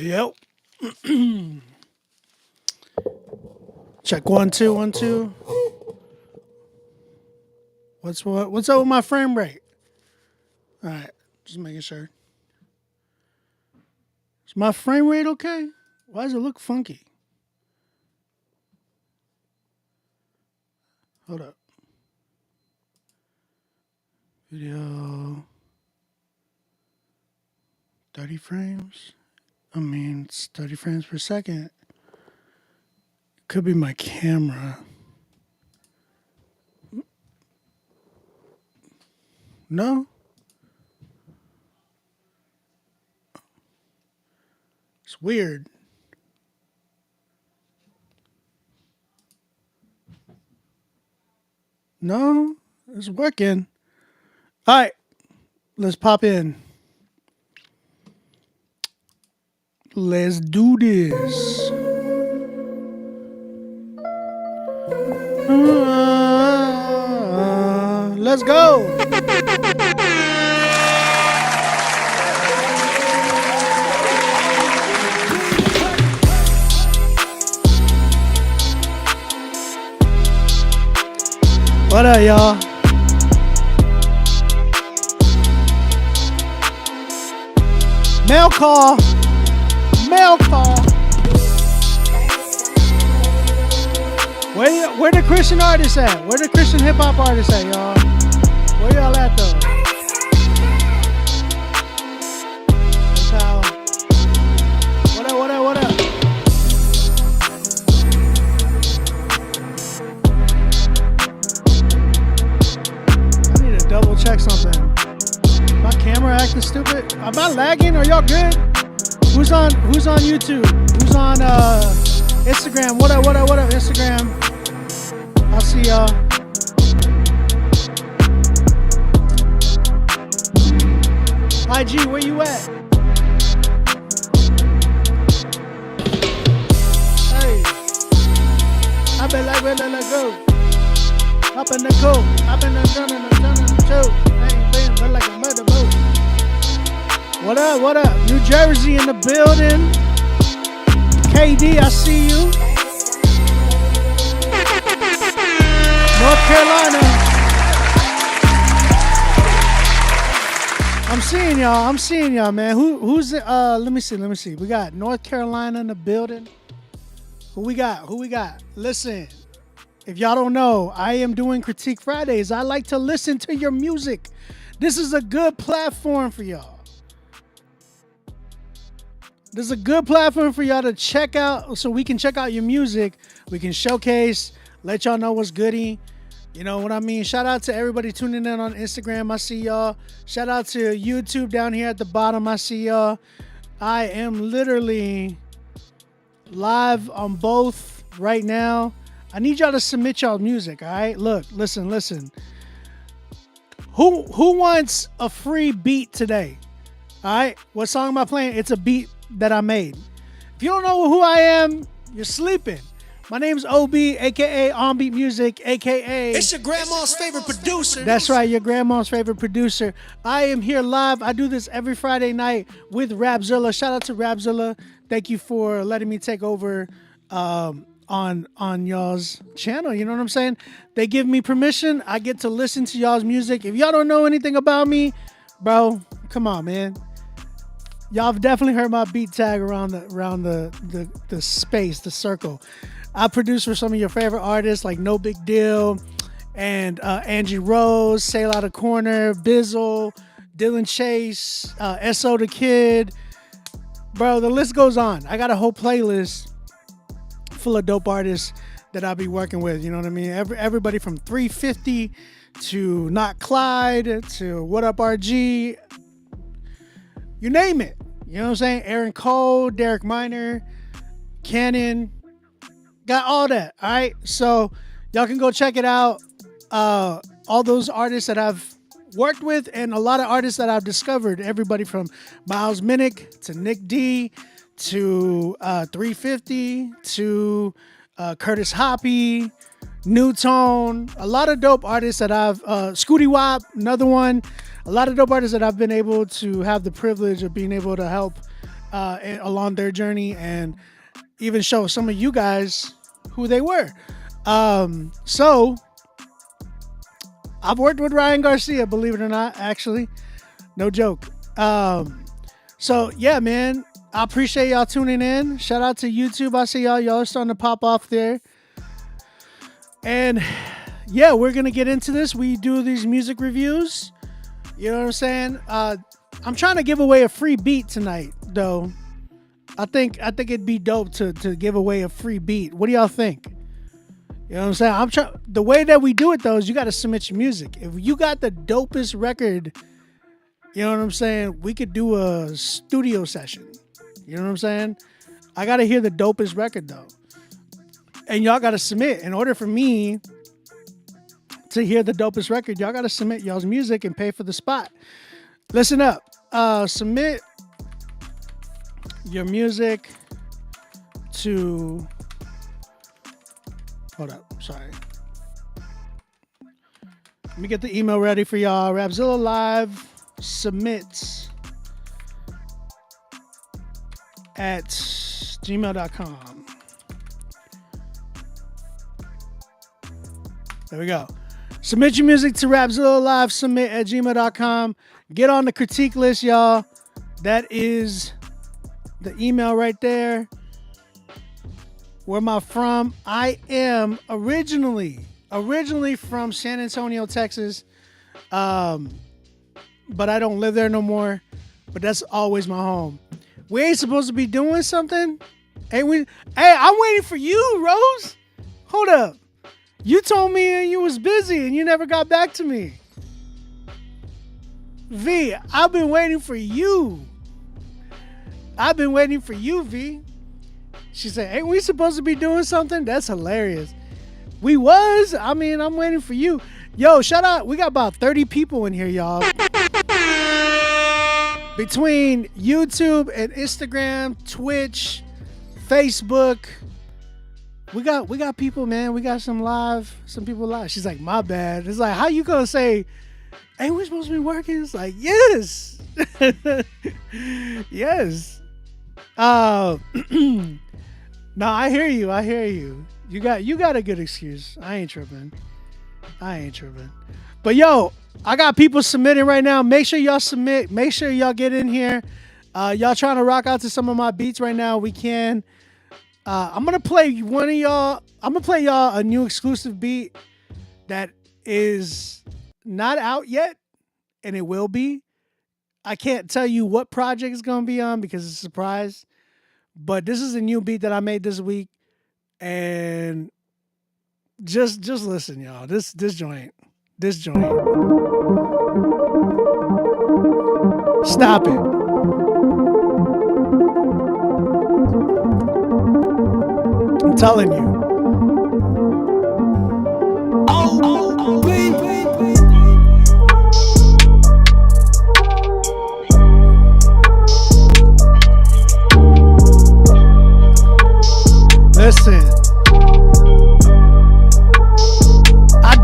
Yep. Check 1 2 1 2. What's up with my frame rate? All right, just making sure. Is my frame rate okay? Why does it look funky? Hold up. Video 30 frames. I mean, it's 30 frames per second. Could be my camera. No? It's weird. No, it's working. All right, let's pop in. Let's do this. Let's go. What up, y'all? Mail call. Mail call. Where the Christian artists at? Where the Christian hip hop artists at, y'all? Where y'all at though? That's how. What up? What up? What up? I need to double check something. My camera acting stupid. Am I lagging? Are y'all good? Who's on YouTube? Who's on Instagram? What up? What up? What up? Instagram. I'll see y'all. IG, where you at? Hey, I been like, where let go. Up in the coat, up in the choke. I ain't been, but like a murder boat. What up? What up? New Jersey in the building. KD, I see you. North Carolina. I'm seeing y'all, man. Who's let me see. We got North Carolina in the building. Who we got? Listen, if y'all don't know, I am doing Critique Fridays. I like to listen to your music. This is a good platform for y'all. This is a good platform for y'all to check out, so we can check out your music. We can showcase, let y'all know what's goody. You know what I mean? Shout out to everybody tuning in on Instagram. I see y'all. Shout out to YouTube down here at the bottom. I see y'all. I am literally live on both right now. I need y'all to submit y'all music, all right? Look, listen. Who wants a free beat today? All right? What song am I playing? It's a beat that I made. If you don't know who I am, you're sleeping. My name's OB, aka On Beat Music, aka it's your grandma's favorite producer. That's right, your grandma's favorite producer. I am here live. I do this every Friday night with Rapzilla. Shout out to Rapzilla. Thank you for letting me take over on y'all's channel. You know what I'm saying? They give me permission. I get to listen to y'all's music. If y'all don't know anything about me, bro, come on, man. Y'all have definitely heard my beat tag around the space, the circle. I produce for some of your favorite artists like No Big Deal and Angie Rose, Sail Out of Corner, Bizzle, Dylan Chase, SO the Kid. Bro, the list goes on. I got a whole playlist full of dope artists that I'll be working with. You know what I mean? Everybody from 350 to Not Clyde to What Up RG. You name it. You know what I'm saying? Aaron Cole, Derek Minor, Cannon. Got all that. All right. So y'all can go check it out. All those artists that I've worked with and a lot of artists that I've discovered. Everybody from Miles Minnick to Nick D to 350 to Curtis Hoppy, New Tone. A lot of dope artists that I've... Scooty Wop, another one. A lot of dope artists that I've been able to have the privilege of being able to help along their journey, and even show some of you guys who they were. So I've worked with Ryan Garcia, believe it or not, actually. No joke. So yeah, man, I appreciate y'all tuning in. Shout out to YouTube. I see y'all. Y'all are starting to pop off there. And yeah, we're gonna get into this. We do these music reviews. You know what I'm saying? I'm trying to give away a free beat tonight, though. I think it'd be dope to give away a free beat. What do y'all think? You know what I'm saying? I'm trying. The way that we do it though is you got to submit your music. If you got the dopest record, you know what I'm saying? We could do a studio session. You know what I'm saying? I got to hear the dopest record though, and y'all got to submit. In order for me to hear the dopest record, y'all got to submit y'all's music and pay for the spot. Listen up. Submit your music to. Hold up. Sorry. Let me get the email ready for y'all. Rapzilla Live submits at gmail.com. There we go. Submit your music to Rapzilla Live submit at gmail.com. Get on the critique list, y'all. That is the email right there. Where am I from? I am originally from San Antonio, Texas. But I don't live there no more. But that's always my home. We ain't supposed to be doing something? Ain't we? Hey, I'm waiting for you, Rose. Hold up. You told me you was busy and you never got back to me. V, I've been waiting for you. V. She said, ain't we supposed to be doing something? That's hilarious. We was. I mean, I'm waiting for you. Yo, shout out. We got about 30 people in here, y'all. Between YouTube and Instagram, Twitch, Facebook. We got people, man. We got some people live. She's like, my bad. It's like, how you gonna say, ain't we supposed to be working? It's like, yes. Yes. No, I hear you. You got a good excuse. I ain't tripping. But yo, I got people submitting right now. Make sure y'all submit. Make sure y'all get in here. Y'all trying to rock out to some of my beats right now. We can. I'm gonna play y'all a new exclusive beat that is not out yet, and it will be. I can't tell you what project it's gonna be on because it's a surprise. But this is a new beat that I made this week, and just listen, y'all. This joint. Stop it. I'm telling you. Listen. I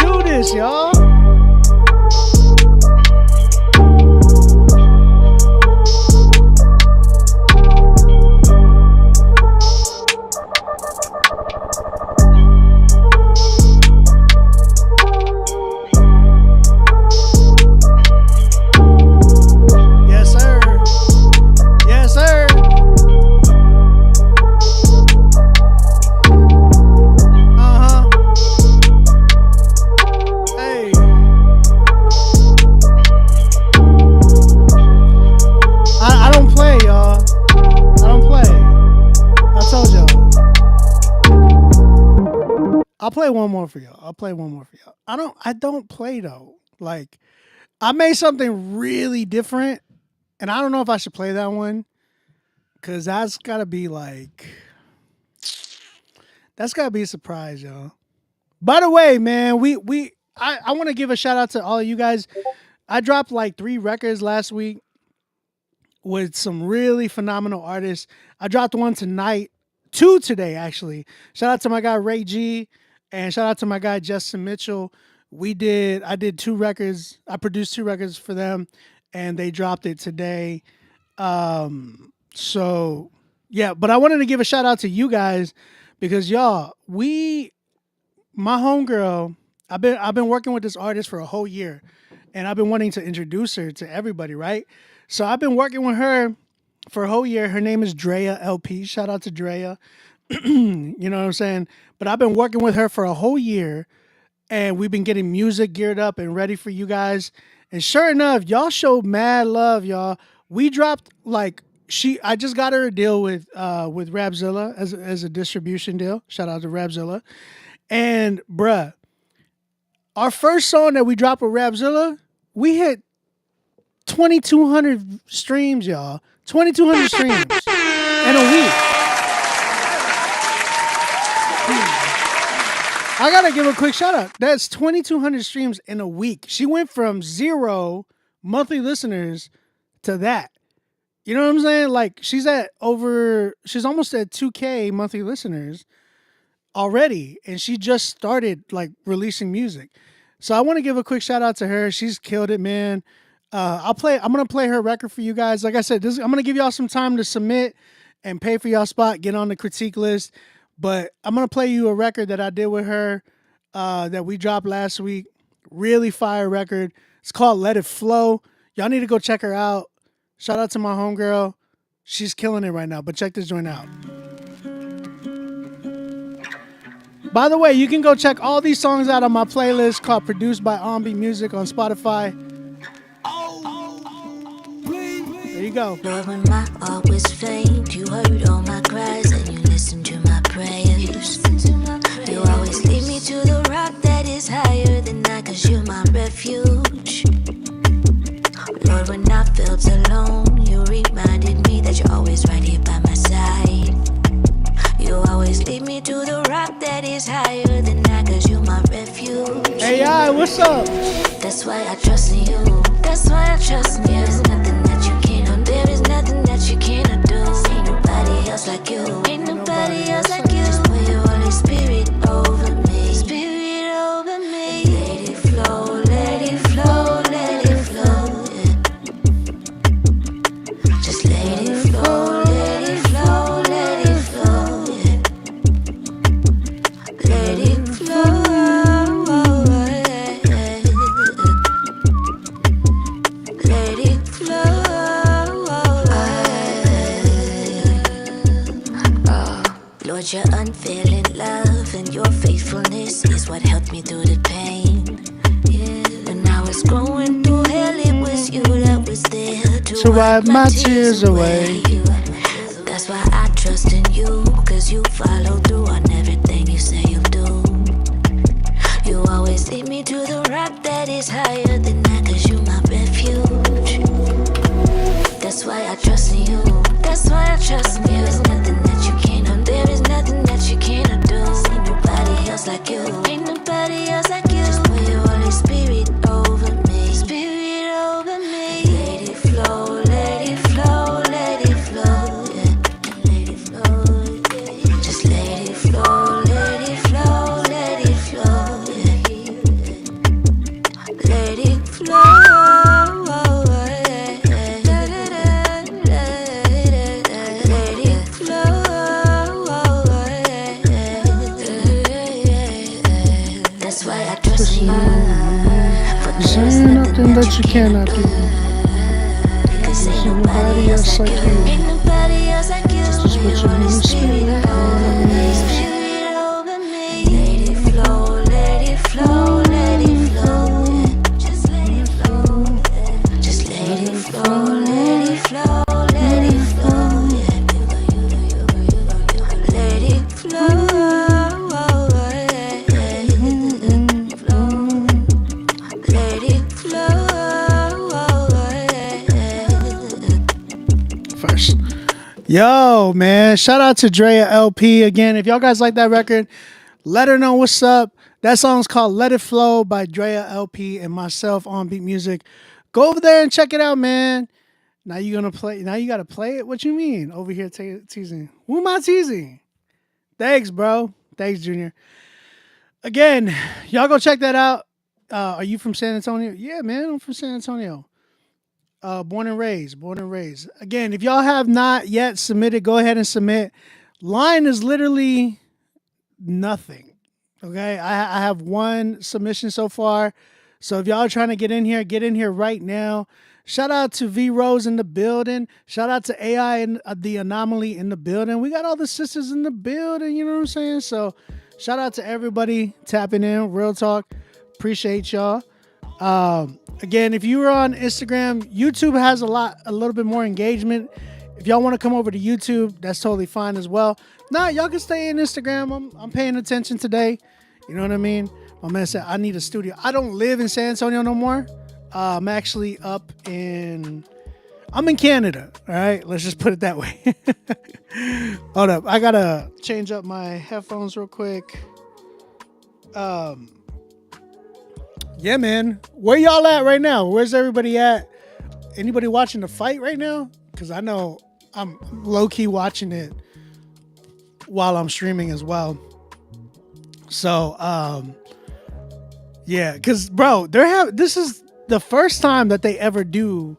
do this, y'all. I'll play one more for y'all. I don't play though. Like, I made something really different, and I don't know if I should play that one, cause that's gotta be a surprise, y'all. By the way, man, I want to give a shout out to all of you guys. I dropped like 3 records last week with some really phenomenal artists. I dropped one tonight, 2 today actually. Shout out to my guy Ray G, and shout out to my guy Justin Mitchell. I did 2 records. I produced 2 records for them, and they dropped it today. So yeah, but I wanted to give a shout out to you guys because y'all, my homegirl, I've been working with this artist for a whole year, and I've been wanting to introduce her to everybody, right? So I've been working with her for a whole year. Her name is Drea LP. Shout out to Drea. You know what I'm saying? But I've been working with her for a whole year, and we've been getting music geared up and ready for you guys. And sure enough, y'all showed mad love, y'all. We dropped like I just got her a deal with Rapzilla as a distribution deal. Shout out to Rapzilla. And bruh, our first song that we dropped with Rapzilla, we hit 2,200 streams, y'all. 2,200 streams in a week. I gotta give a quick shout out. That's 2,200 streams in a week. She went from 0 monthly listeners to that. You know what I'm saying? Like she's almost at 2K monthly listeners already, and she just started like releasing music. So I want to give a quick shout out to her. She's killed it, man. I'm gonna play her record for you guys. Like I said, I'm gonna give y'all some time to submit and pay for y'all spot. Get on the critique list. But I'm gonna play you a record that I did with her that we dropped last week. Really fire record. It's called Let It Flow. Y'all need to go check her out. Shout out to my homegirl. She's killing it right now. But check this joint out. By the way, you can go check all these songs out on my playlist called Produced by On-Beat Music on Spotify. There you go. Lord, when my heart was faint, you heard all my cries and you listened to my prayers. You always lead me to the rock that is higher than I, 'cause you're my refuge. Lord, when I felt alone, you reminded me that you're always right here by my side. You always lead me to the rock that is higher than I, 'cause you're my refuge. Hey, what's up? That's why I trust in you. That's why I trust in you. There's nothing that you cannot do. There is nothing that you cannot do. Ain't nobody else like you. Ain't nobody else like you. Just put your Holy Spirit over me. Spirit over me. Let it flow, let it flow, let it flow. Yeah. Just let it flow, let it flow, let it flow. Yeah. Let it flow. Lord, your unfailing love and your faithfulness is what helped me through the pain. Yeah. When I was going through hell, it was you that was there to wipe my tears away. That's why I trust in you, 'cause you follow through on everything you say you'll do. You always lead me to the rock that is higher than that, 'cause you're my refuge. That's why I trust in you. That's why I trust in you. There's nothing that you cannot. There is nothing that you cannot do. Ain't nobody else like you. Ain't nobody else like you. Just put your Holy Spirit over me. Spirit over me. Let it flow, let it flow, let it flow. Yeah. Let it flow. Yeah. Just let it flow, let it flow, let it flow. Yeah. Let it flow. There's nothing that you cannot do. There's nobody else like you. Ain't nobody else like you. Just put your Holy Spirit over me. Spirit over me. Let it flow, let it flow, let it flow. Just let it flow. Just let it flow, let it flow, let it flow. Let it flow. First. Yo, man. Shout out to Drea LP again. If y'all guys like that record, let her know what's up. That song's called Let It Flow by Drea LP and myself on Beat Music. Go over there and check it out, man. Now you gotta play it? What you mean? Over here teasing. Who am I teasing? Thanks, bro. Thanks, Junior. Again, y'all go check that out. Are you from San Antonio? Yeah, man, I'm from San Antonio. Born and raised. Born and raised. Again, if y'all have not yet submitted, go ahead and submit. Line is literally nothing. Okay, I have one submission so far. So if y'all are trying to get in here right now. Shout out to V Rose in the building. Shout out to AI and the Anomaly in the building. We got all the sisters in the building. You know what I'm saying? So shout out to everybody tapping in. Real talk. Appreciate y'all. Again, if you were on Instagram, YouTube has a little bit more engagement. If y'all want to come over to YouTube, that's totally fine as well. Nah, y'all can stay in Instagram. I'm paying attention today. You know what I mean? My man said I need a studio. I don't live in San Antonio no more. I'm actually I'm in Canada. All right, let's just put it that way. Hold up, I gotta change up my headphones real quick. Yeah, man. Where y'all at right now? Where's everybody at? Anybody watching the fight right now? Because I know I'm low-key watching it while I'm streaming as well. So, yeah. Because, bro, this is the first time that they ever do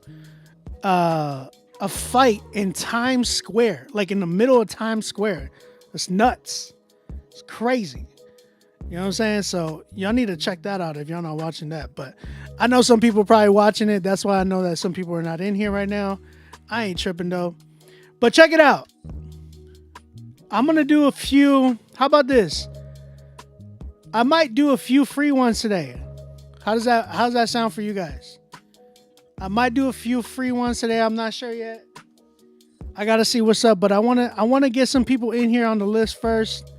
a fight in Times Square. Like, in the middle of Times Square. It's nuts. It's crazy. You know what I'm saying? So y'all need to check that out if y'all not watching that. But I know some people probably watching it. That's why I know that some people are not in here right now. I ain't tripping though. But check it out. I'm going to do a few. How about this? I might do a few free ones today. How's that sound for you guys? I might do a few free ones today. I'm not sure yet. I got to see what's up. But I want to get some people in here on the list first.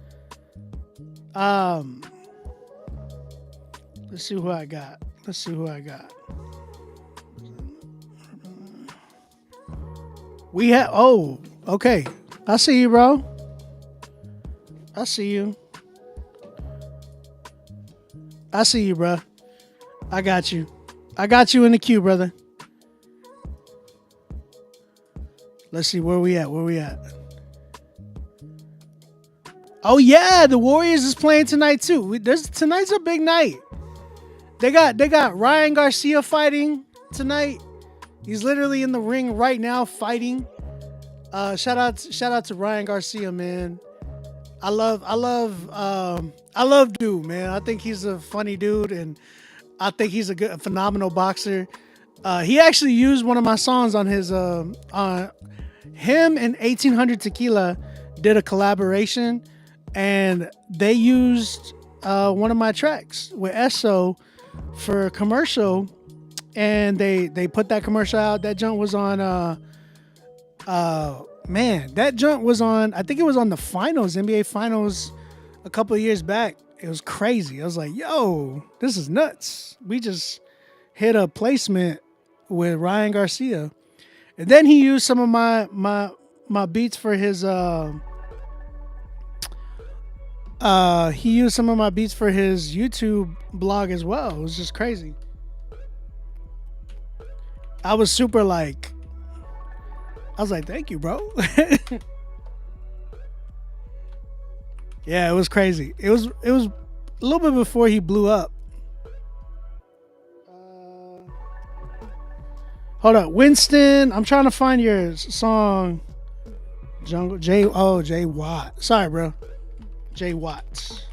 Let's see who I got. We have, okay. I see you, bro. I see you, bro. I got you in the queue, brother. Let's see where we at. Oh yeah, the Warriors is playing tonight too. Tonight's a big night. They got Ryan Garcia fighting tonight. He's literally in the ring right now fighting. Shout out to Ryan Garcia, man. I love dude, man. I think he's a funny dude, and I think he's a phenomenal boxer. He actually used one of my songs on his him and 1800 Tequila did a collaboration. And they used one of my tracks with Esso for a commercial, and they put that commercial out. That junk was on that junk was on, I think it was on the finals, NBA finals a couple of years back. It was crazy. I was like, yo, this is nuts. We just hit a placement with Ryan Garcia. And then he used some of my beats for his he used some of my beats for his YouTube blog as well. It was just crazy. I was super like, thank you, bro. Yeah, it was crazy. It was a little bit before he blew up. Hold up, Winston. I'm trying to find your song. Jungle J Watt. Sorry, bro. J Watts.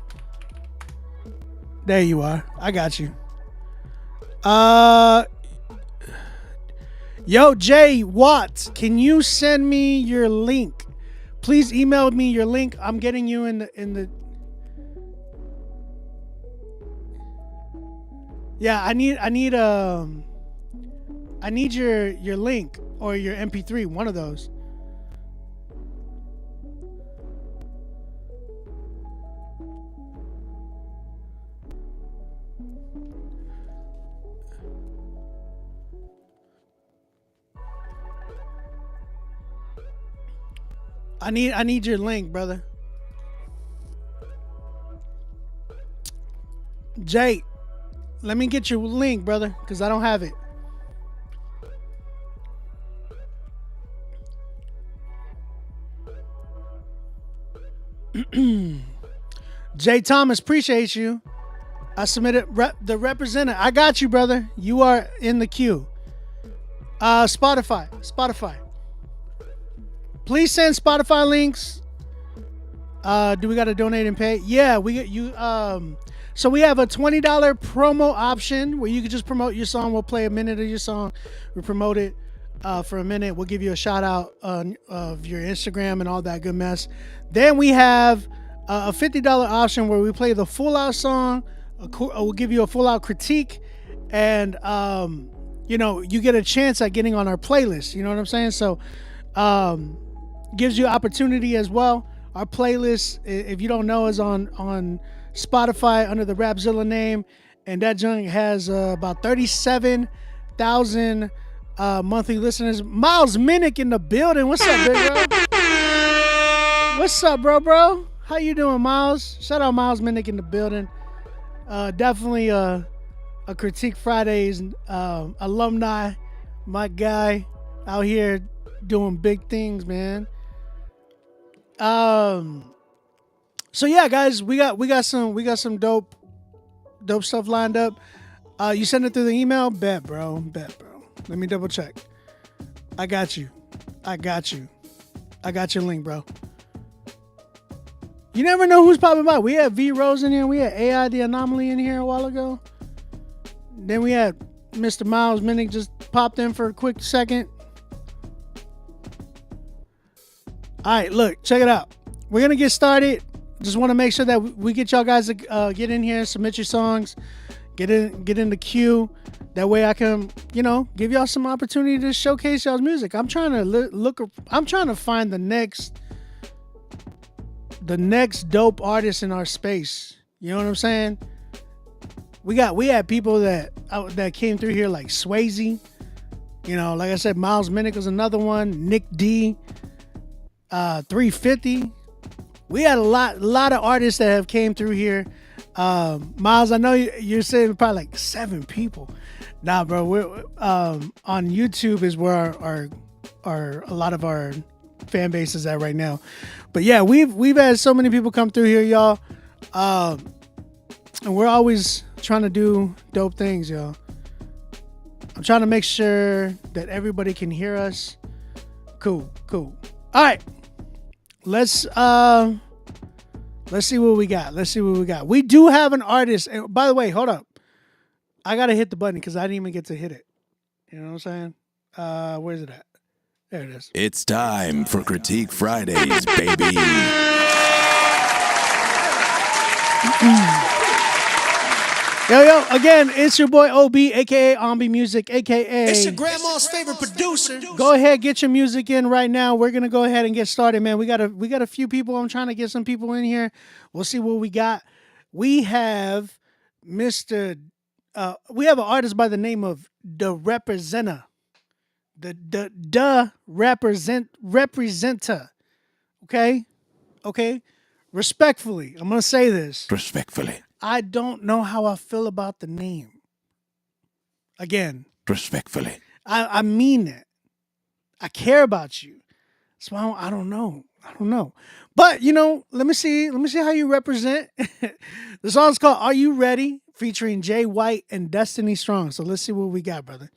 There you are. I got you. Yo, Jay Watts, can you send me your link? Please email me your link. I'm getting you in the. Yeah, I need your link or your MP3, one of those. I need your link, brother. Jay, let me get your link, brother, because I don't have it. Jay Thomas, appreciate you. I submitted the representative. I got you, brother. You are in the queue. Spotify. Please send Spotify links. Do we got to donate and pay? Yeah, we get you. So we have a $20 promo option where you can just promote your song. We'll play a minute of your song. We promote it for a minute. We'll give you a shout out of your Instagram and all that good mess. Then we have a $50 option where we play the full out song. We'll give you a full out critique, and you get a chance at getting on our playlist. You know what I'm saying? So gives you opportunity as well. Our playlist, if you don't know, is on Spotify under the Rapzilla name, and that junk has about 37,000 monthly listeners. Miles Minnick in the building. What's up, big bro? What's up, bro? How you doing, Miles? Shout out Miles Minnick in the building. Definitely a Critique Fridays alumni, my guy out here doing big things, man. So yeah, guys, we got some dope stuff lined up. You send it through the email? Bet, bro. Let me double check. I got you. I got your link, bro. You never know who's popping by. We had V Rose in here. We had AI the Anomaly in here a while ago. Then we had Mr. Miles Minnick just popped in for a quick second. All right, look, check it out. We're going to get started. Just want to make sure that we get y'all guys to get in here, submit your songs, get in the queue. That way I can, give y'all some opportunity to showcase y'all's music. I'm trying to I'm trying to find the next dope artist in our space. You know what I'm saying? We had people that came through here like Swayze. Like I said, Miles Minnick was another one. Nick D. 350. We had a lot of artists that have came through here. Miles, I know you're saying probably like 7 people. Nah, bro, we're on YouTube is where our a lot of our fan base is at right now. But yeah, we've had so many people come through here, y'all. And we're always trying to do dope things, y'all. I'm trying to make sure that everybody can hear us. Cool. All right. Let's see what we got. We do have an artist. And by the way, hold up. I got to hit the button because I didn't even get to hit it. You know what I'm saying? Where's it at? There it is. It's time for Critique Fridays, baby. Yo, again, it's your boy OB, a.k.a. Ombi Music, a.k.a. It's your grandma's favorite producer. Go ahead, get your music in right now. We're going to go ahead and get started, man. We got a few people. I'm trying to get some people in here. We'll see what we got. We have we have an artist by the name of The Representer. The Representer. Okay? Respectfully, I'm going to say this. Respectfully. I don't know how I feel about the name. Again. Respectfully. I mean it. I care about you. So I don't know. But, let me see how you represent. The song's called Are You Ready? Featuring Jay White and Destiny Strong. So let's see what we got, brother.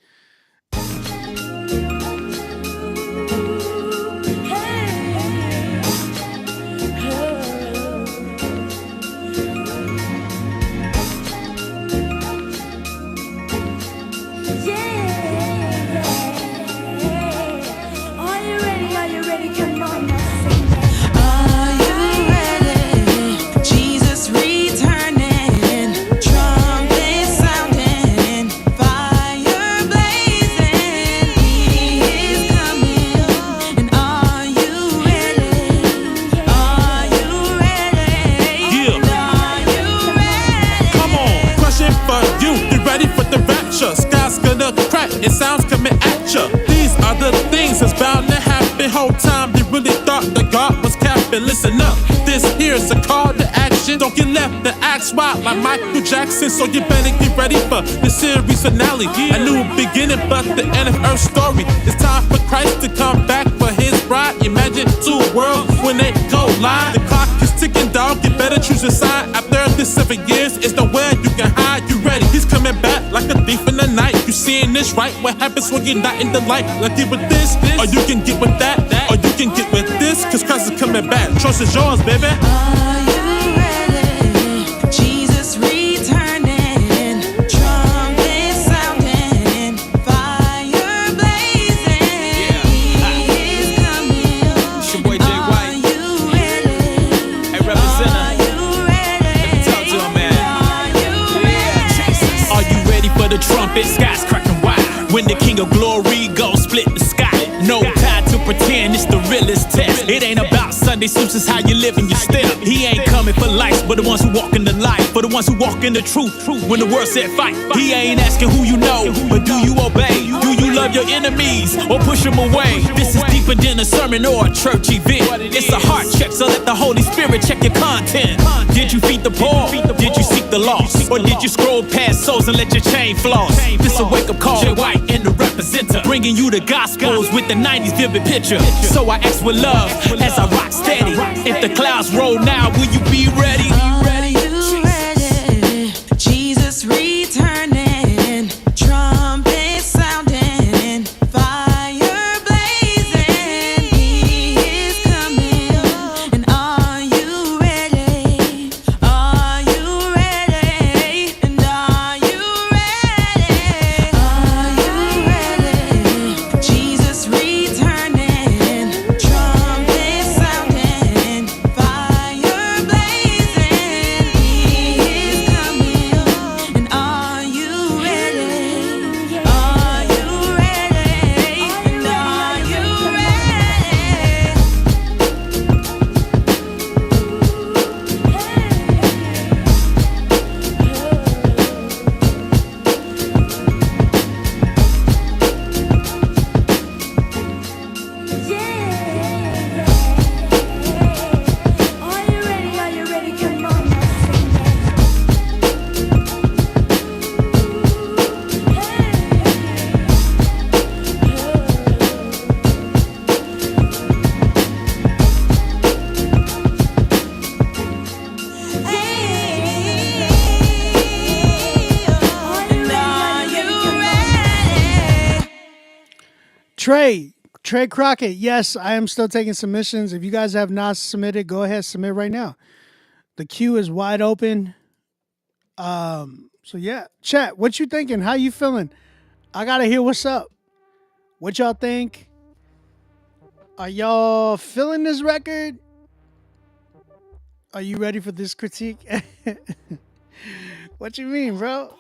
Sky's gonna crack and sounds coming at ya. These are the things that's bound to happen. Whole time you really thought that God was capping. Listen up, this here's a call to action. Don't get left to act wild like Michael Jackson. So you better get ready for the series finale. A new beginning, but the end of Earth's story. It's time for Christ to come back for his bride. Imagine 2 worlds when they go live. The clock is ticking, dog. You better better choose your side. After this 7 years, it's nowhere you can hide. You ready? He's coming back like a thief in the night. You seeing this right? What happens when you're not in the light? Like get with this, or you can get with that, or you can get with this. Cause Christ is coming back. Trust is yours, baby. Are you ready? Jesus returning, trumpet sounding, fire blazing. He is coming. It's your boy Jay White. Are you ready? Hey, Rapzilla. Are you ready? Let me talk to him, man. Are you ready? Are you ready for the trumpet? Skies cracking wide. When the King of Glory goes split the sky. No time to pretend it's the realest test. It ain't about Sunday suits, it's how you live in your step. He ain't coming for likes, but the ones who walk in the light. For the ones who walk in the truth. When the word said fight, he ain't asking who you know, but do you obey? Do you love your enemies or push them away? This is deeper than a sermon or a church event. It's a heart check, so let the Holy Spirit check your content. Did you feed the poor? Did you seek the lost? Or did you scroll past souls and let your chain floss? This a wake-up call, Jay White and the representer, bringing you the gospels with the 90s vivid picture. So I ask with love as I rock steady. If the clouds roll now, will you be ready? Are you ready? Jesus returning, trumpet sounding, fire blazing. He is coming. And are you ready? Are you ready? And are you ready? Are you ready? Jesus returning, trumpet sounding, fire blazing. He is coming. And are you ready? Are you ready? And are you ready? Are you ready? Come on, now sing it. And are you ready? Trey Crockett. Yes, I am still taking submissions. If you guys have not submitted, go ahead, submit right now. The queue is wide open. So yeah, chat. What you thinking? How you feeling? I gotta hear what's up. What y'all think? Are y'all feeling this record? Are you ready for this critique? What you mean, bro?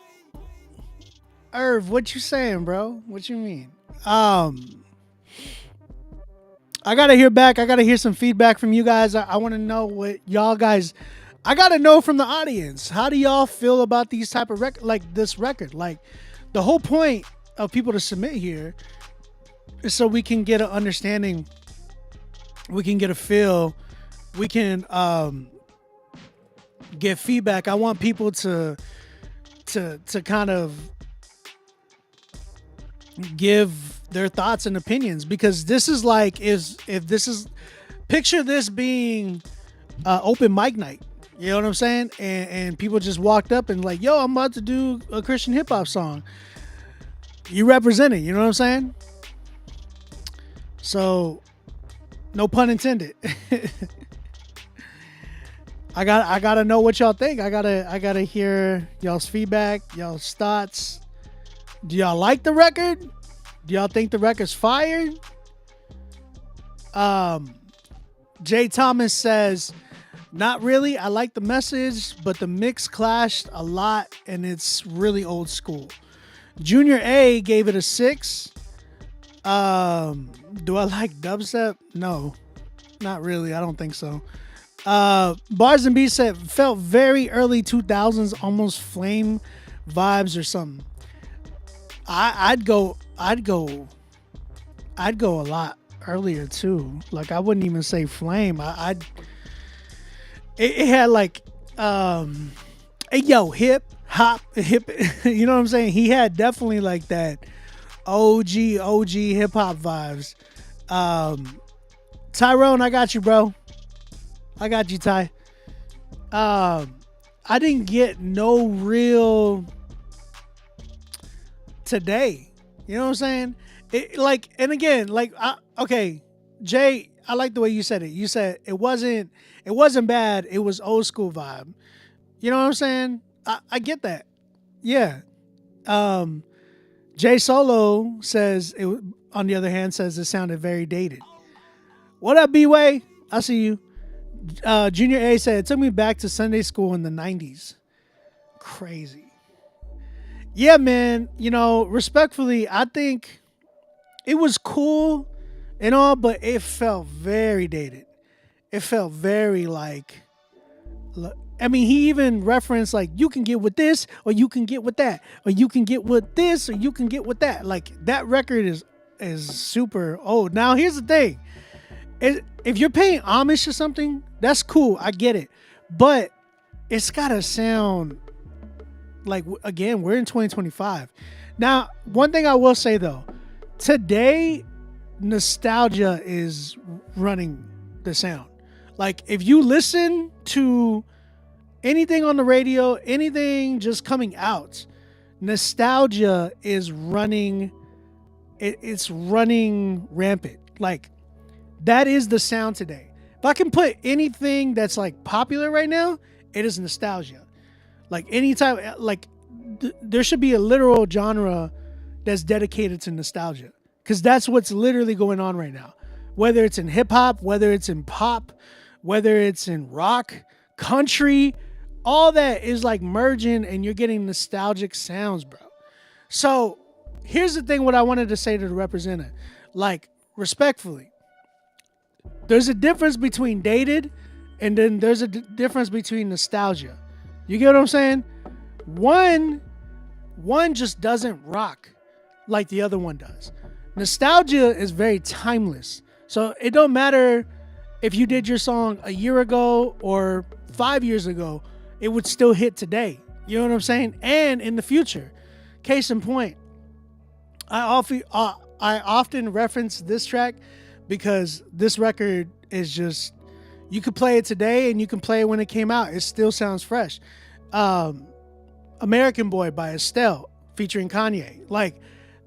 Irv, what you saying, bro? What you mean? I gotta hear back. I gotta hear some feedback from you guys. I want to know what y'all guys. I gotta know from the audience. How do y'all feel about these type of record, like this record? Like the whole point of people to submit here is so we can get an understanding. We can get a feel. We can get feedback. I want people to kind of give their thoughts and opinions, because this is like, if this is, picture this being open mic night. You know what I'm saying? And people just walked up and like, yo, I'm about to do a Christian hip hop song. You represent it, you know what I'm saying? So, no pun intended. I gotta know what y'all think. I gotta hear y'all's feedback, y'all's thoughts. Do y'all like the record? Do y'all think the record's fire? Jay Thomas says, not really. I like the message, but the mix clashed a lot and it's really old school. Junior A gave it a 6. Do I like dubstep? No, not really. I don't think so. Bars and Beats said felt very early 2000s, almost Flame vibes or something. I'd go a lot earlier too. Like I wouldn't even say Flame. It had like hip hop hip. You know what I'm saying? He had definitely like that OG hip hop vibes. Tyrone, I got you, bro. I got you, Ty. I didn't get no real today. You know what I'm saying? And again, okay, Jay, I like the way you said it. You said it wasn't bad. It was old school vibe. You know what I'm saying? I get that. Yeah. Jay Solo says on the other hand, says it sounded very dated. What up, B-Way? I see you. Junior A said it took me back to Sunday school in the 90s. Crazy. Yeah, man. You know, respectfully, I think it was cool and all, but it felt very dated. It felt very like, I mean, he even referenced like, you can get with this, or you can get with that, or you can get with this, or you can get with that. Like, that record is super old. Now, here's the thing. If you're paying homage to something, that's cool. I get it. But it's got to sound like, again, we're in 2025. Now, one thing I will say, though, today, nostalgia is running the sound. Like, if you listen to anything on the radio, anything just coming out, nostalgia is running. It's running rampant. Like, that is the sound today. If I can put anything that's like popular right now, it is nostalgia. Like, anytime, like there should be a literal genre that's dedicated to nostalgia, because that's what's literally going on right now. Whether it's in hip hop, whether it's in pop, whether it's in rock, country, all that is like merging, and you're getting nostalgic sounds, bro. So here's the thing, what I wanted to say to the representative, like, respectfully, there's a difference between dated, and then there's a difference between nostalgia. You get what I'm saying? One just doesn't rock like the other one does. Nostalgia is very timeless. So it don't matter if you did your song a year ago or 5 years ago, it would still hit today. You know what I'm saying? And in the future. Case in point, I often reference this track because this record is just, you could play it today and you can play it when it came out. It still sounds fresh. American Boy by Estelle featuring Kanye. Like,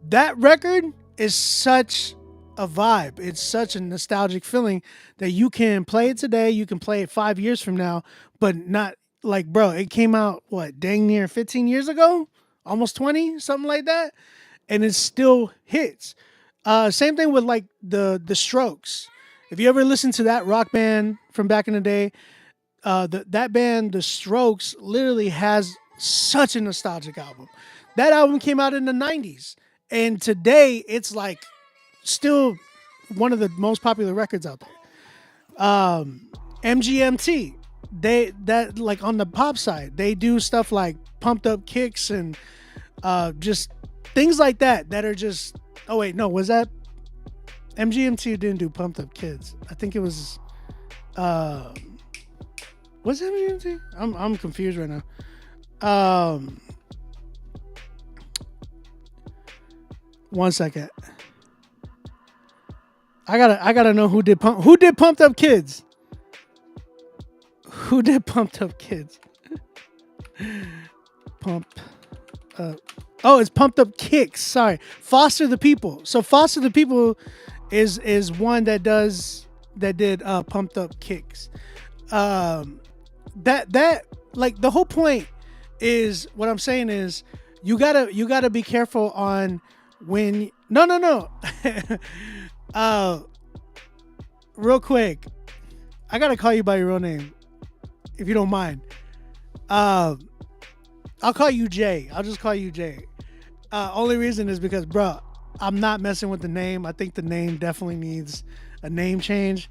that record is such a vibe. It's such a nostalgic feeling that you can play it today. You can play it 5 years from now, but not like, bro, it came out, what, dang near 15 years ago? Almost 20, something like that. And it still hits. Same thing with like the Strokes. If you ever listen to that rock band from back in the day, that band, the Strokes, literally has such a nostalgic album. That album came out in the 90s. And today it's like still one of the most popular records out there. MGMT, that like on the pop side, they do stuff like Pumped Up Kicks and just things like that are just, oh wait, no, was that MGMT didn't do Pumped Up Kids? I think it was was it MGMT? I'm confused right now. One second. I gotta know who did Pumped Up Kids. Who did Pumped Up Kids? Pump Up. Oh, it's Pumped Up Kicks. Sorry, Foster the People. So Foster the People is one that did Pumped Up Kicks. That like the whole point is, what I'm saying is you gotta be careful on when no. Real quick, I gotta call you by your real name, if you don't mind. I'll call you Jay. I'll just call you Jay. Only reason is because, bro, I'm not messing with the name. I think the name definitely needs a name change.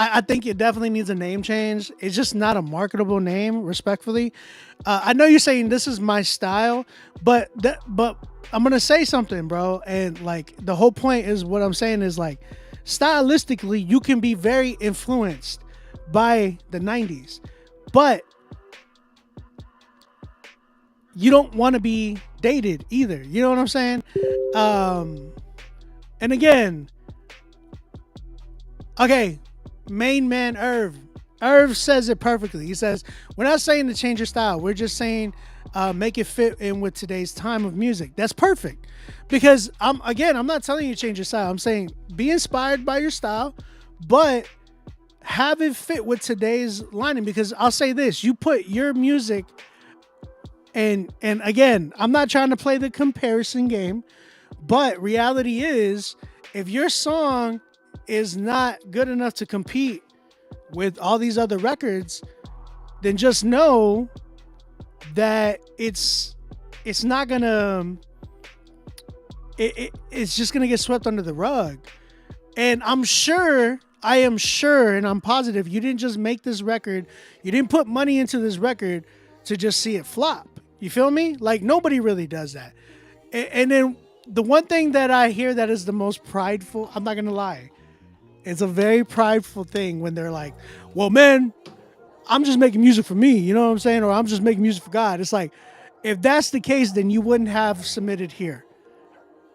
I think it definitely needs a name change. It's just not a marketable name, respectfully. I know you're saying this is my style, but I'm gonna say something, bro. And like the whole point is, what I'm saying is, like, stylistically, you can be very influenced by the 90s, but you don't want to be dated either. You know what I'm saying? And again, okay, main man Irv says it perfectly. He says, we're not saying to change your style. We're just saying make it fit in with today's time of music. That's perfect. Because I'm not telling you to change your style. I'm saying be inspired by your style, but have it fit with today's lining. Because I'll say this, you put your music, and again, I'm not trying to play the comparison game, but reality is, if your song is not good enough to compete with all these other records, then just know that it's not gonna it's just gonna get swept under the rug. And I am sure and I'm positive you didn't just make this record, you didn't put money into this record to just see it flop. You feel me? Like, nobody really does that. And then the one thing that I hear that is the most prideful, I'm not gonna lie, it's a very prideful thing when they're like, well, man, I'm just making music for me, you know what I'm saying? Or I'm just making music for God. It's like, if that's the case, then you wouldn't have submitted here.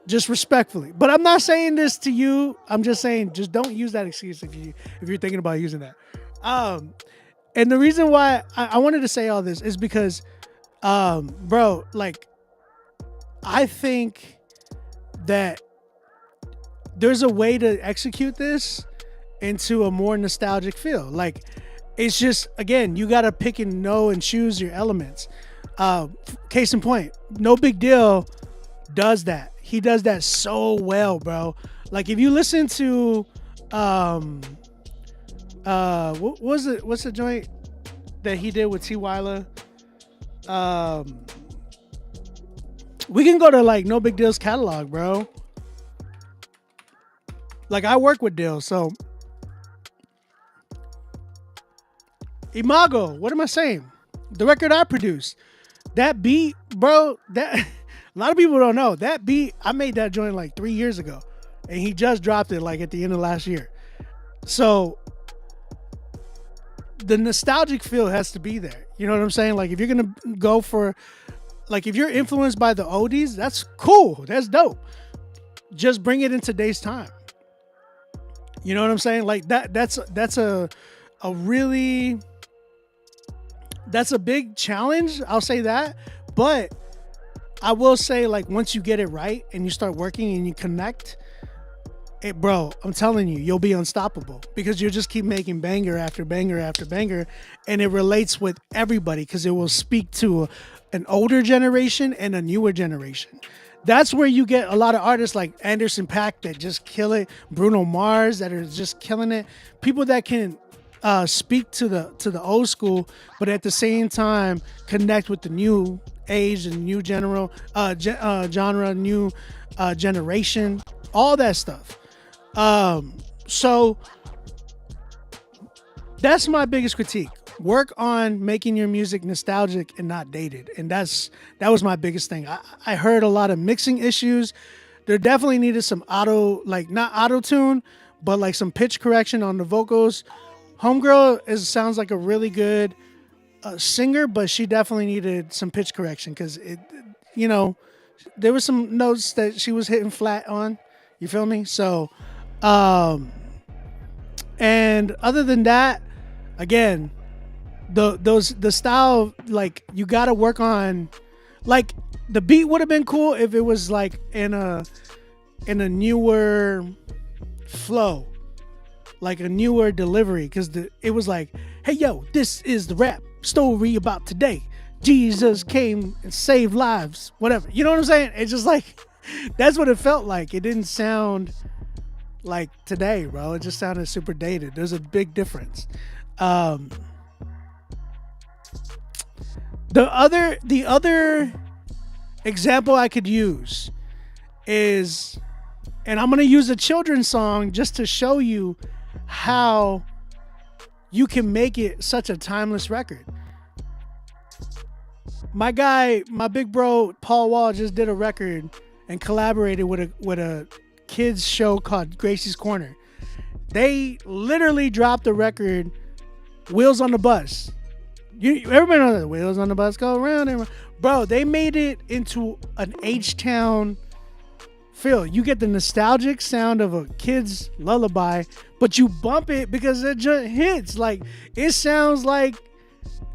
Just respectfully. But I'm not saying this to you. I'm just saying, just don't use that excuse if you're thinking about using that. And the reason why I wanted to say all this is because, bro, like, I think that there's a way to execute this into a more nostalgic feel. Like, it's just, again, you got to pick and know and choose your elements. Case in point, No Big Deal does that. He does that so well, bro. Like, if you listen to, what was it? What's the joint that he did with T. Wyla? We can go to, like, No Big Deal's catalog, bro. Like, I work with Dill, so Imago, what am I saying? The record I produced. That beat, bro, that a lot of people don't know. That beat, I made that joint like 3 years ago. And he just dropped it like at the end of last year. So the nostalgic feel has to be there. You know what I'm saying? Like, if you're gonna go for, like, if you're influenced by the oldies, that's cool. That's dope. Just bring it in today's time. You know what I'm saying? Like, that's a really, that's a big challenge. I'll say that. But I will say, like, once you get it right and you start working and you connect, it, bro, I'm telling you, you'll be unstoppable because you'll just keep making banger after banger after banger, and it relates with everybody because it will speak to an older generation and a newer generation. That's where you get a lot of artists like Anderson .Paak that just kill it, Bruno Mars that are just killing it, people that can speak to the old school, but at the same time connect with the new age and new genre, new generation, all that stuff. So that's my biggest critique. Work on making your music nostalgic and not dated. And that was my biggest thing. I heard a lot of mixing issues. There definitely needed some not auto tune, but like some pitch correction on the vocals. Homegirl sounds like a really good singer, but she definitely needed some pitch correction because there were some notes that she was hitting flat on. You feel me? So, and other than that, again, the style, like, you got to work on, like, the beat would have been cool if it was like in a newer flow, like a newer delivery, because it was like, hey yo, this is the rap story about today. Jesus came and saved lives, whatever. You know what I'm saying? It's just like, that's what it felt like. It didn't sound like today, bro. It just sounded super dated. There's a big difference. The other example I could use is, and I'm going to use a children's song just to show you how you can make it such a timeless record. My big bro, Paul Wall, just did a record and collaborated with a kids show called Gracie's Corner. They literally dropped the record Wheels on the Bus. Everybody knows that Wheels on the Bus go round and round. Bro, they made it into an H-Town feel. You get the nostalgic sound of a kid's lullaby, but you bump it because it just hits. Like, it sounds like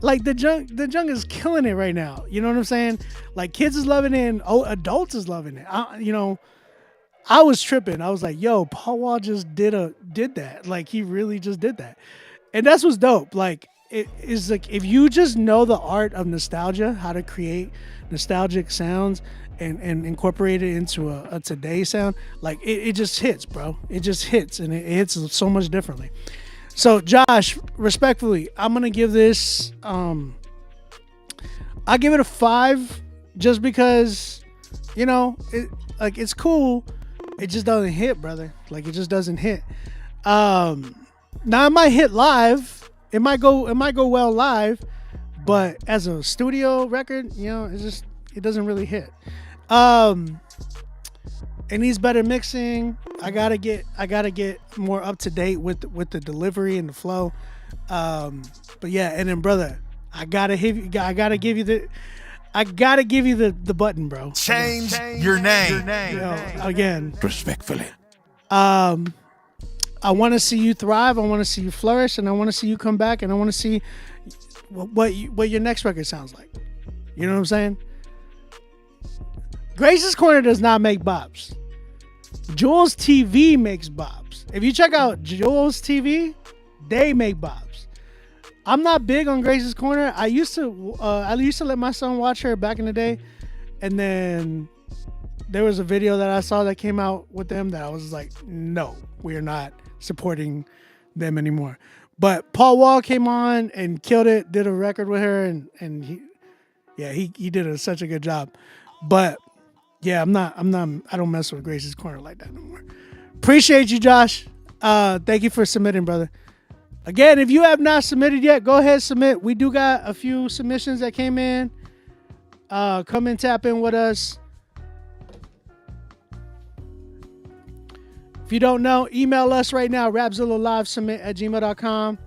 the junk is killing it right now. You know what I'm saying? Like, kids is loving it and adults is loving it. I was tripping. I was like, yo, Paul Wall just did that. Like, he really just did that. And that's what's dope. Like, it is like, if you just know the art of nostalgia, how to create nostalgic sounds and incorporate it into a today sound, like, it just hits, bro. It just hits, and it hits so much differently. So, Josh, respectfully, I'm going to give this, I give it a 5 just because, it's cool. It just doesn't hit, brother. Like, it just doesn't hit. Now it might hit live. It might go well live, but as a studio record, it doesn't really hit. It needs better mixing. I gotta get more up to date with the delivery and the flow. But yeah, and then brother, I gotta give you the button, bro. Change your name. Again, Respectfully. I want to see you thrive. I want to see you flourish, and I want to see you come back, and I want to see what your next record sounds like. You know what I'm saying? Grace's Corner does not make bops. Jules TV makes bops. If you check out Jules TV, they make bops. I'm not big on Grace's Corner. I used to let my son watch her back in the day, and then there was a video that I saw that came out with them that I was like, no, we are not supporting them anymore. But Paul Wall came on and killed it, did a record with her, and he did such a good job. But yeah, I don't mess with Grace's Corner like that no more. Appreciate you, Josh. Thank you for submitting, brother. Again, if you have not submitted yet, go ahead, submit. We do got a few submissions that came in. Come and tap in with us. If you don't know, email us right now, rapzillalivesubmit@gmail.com.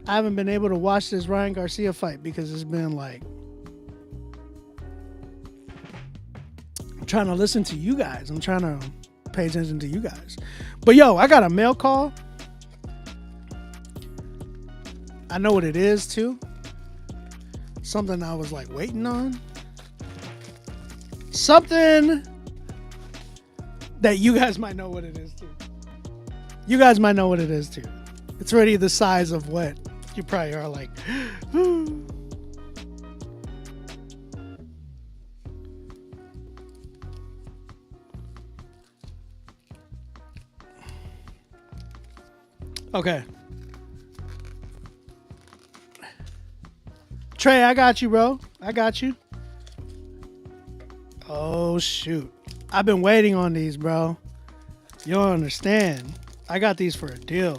I haven't been able to watch this Ryan Garcia fight because it's been like, I'm trying to listen to you guys. I'm trying to pay attention to you guys. But yo, I got a mail call. I know what it is too. Something I was like waiting on. Something that you guys might know what it is too. You guys might know what it is too. It's already the size of what you probably are like. Okay. Trey, I got you, bro. I got you. Oh, shoot. I've been waiting on these, bro. You don't understand. I got these for a deal.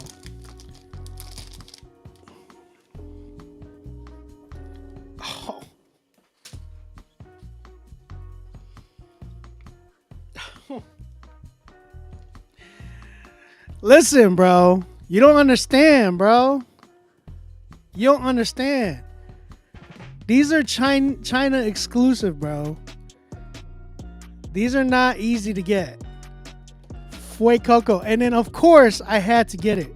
Oh. Listen, bro. You don't understand, bro. You don't understand. These are China exclusive, bro. These are not easy to get. Fue Coco. And then, of course, I had to get it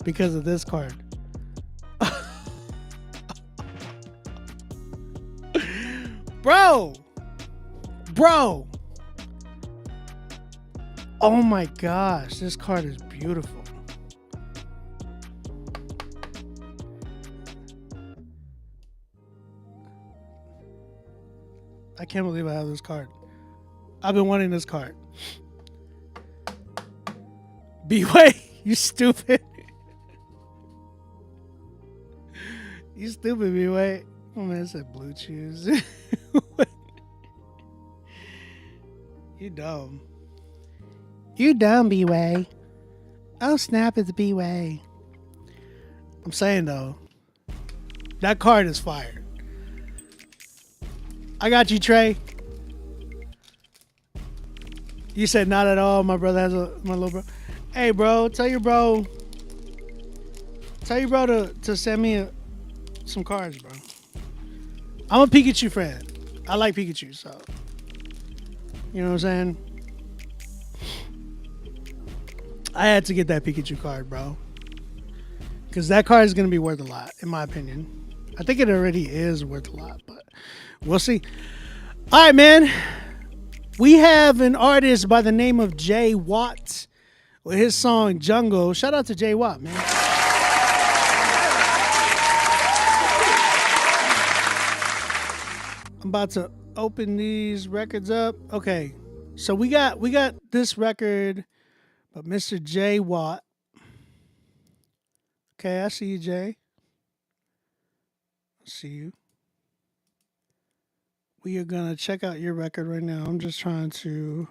because of this card. Bro. Oh my gosh. This card is beautiful. I can't believe I have this card. I've been wanting this card. B-Way, you stupid. You stupid, B-Way. Oh man, it said blue chews. You dumb. You dumb, B-Way. Oh snap, it's B-Way. I'm saying though, that card is fire. I got you, Trey. You said not at all. My brother has my little bro. Hey, bro, tell your bro to send me some cards, bro. I'm a Pikachu fan. I like Pikachu, so you know what I'm saying? I had to get that Pikachu card, bro. Because that card is going to be worth a lot, in my opinion. I think it already is worth a lot, but we'll see. All right, man. We have an artist by the name of Jay Watt with his song Jungle. Shout out to Jay Watt, man. I'm about to open these records up. Okay. So we got this record by Mr. Jay Watt. Okay, I see you, Jay. I see you. We are going to check out your record right now. I'm just trying to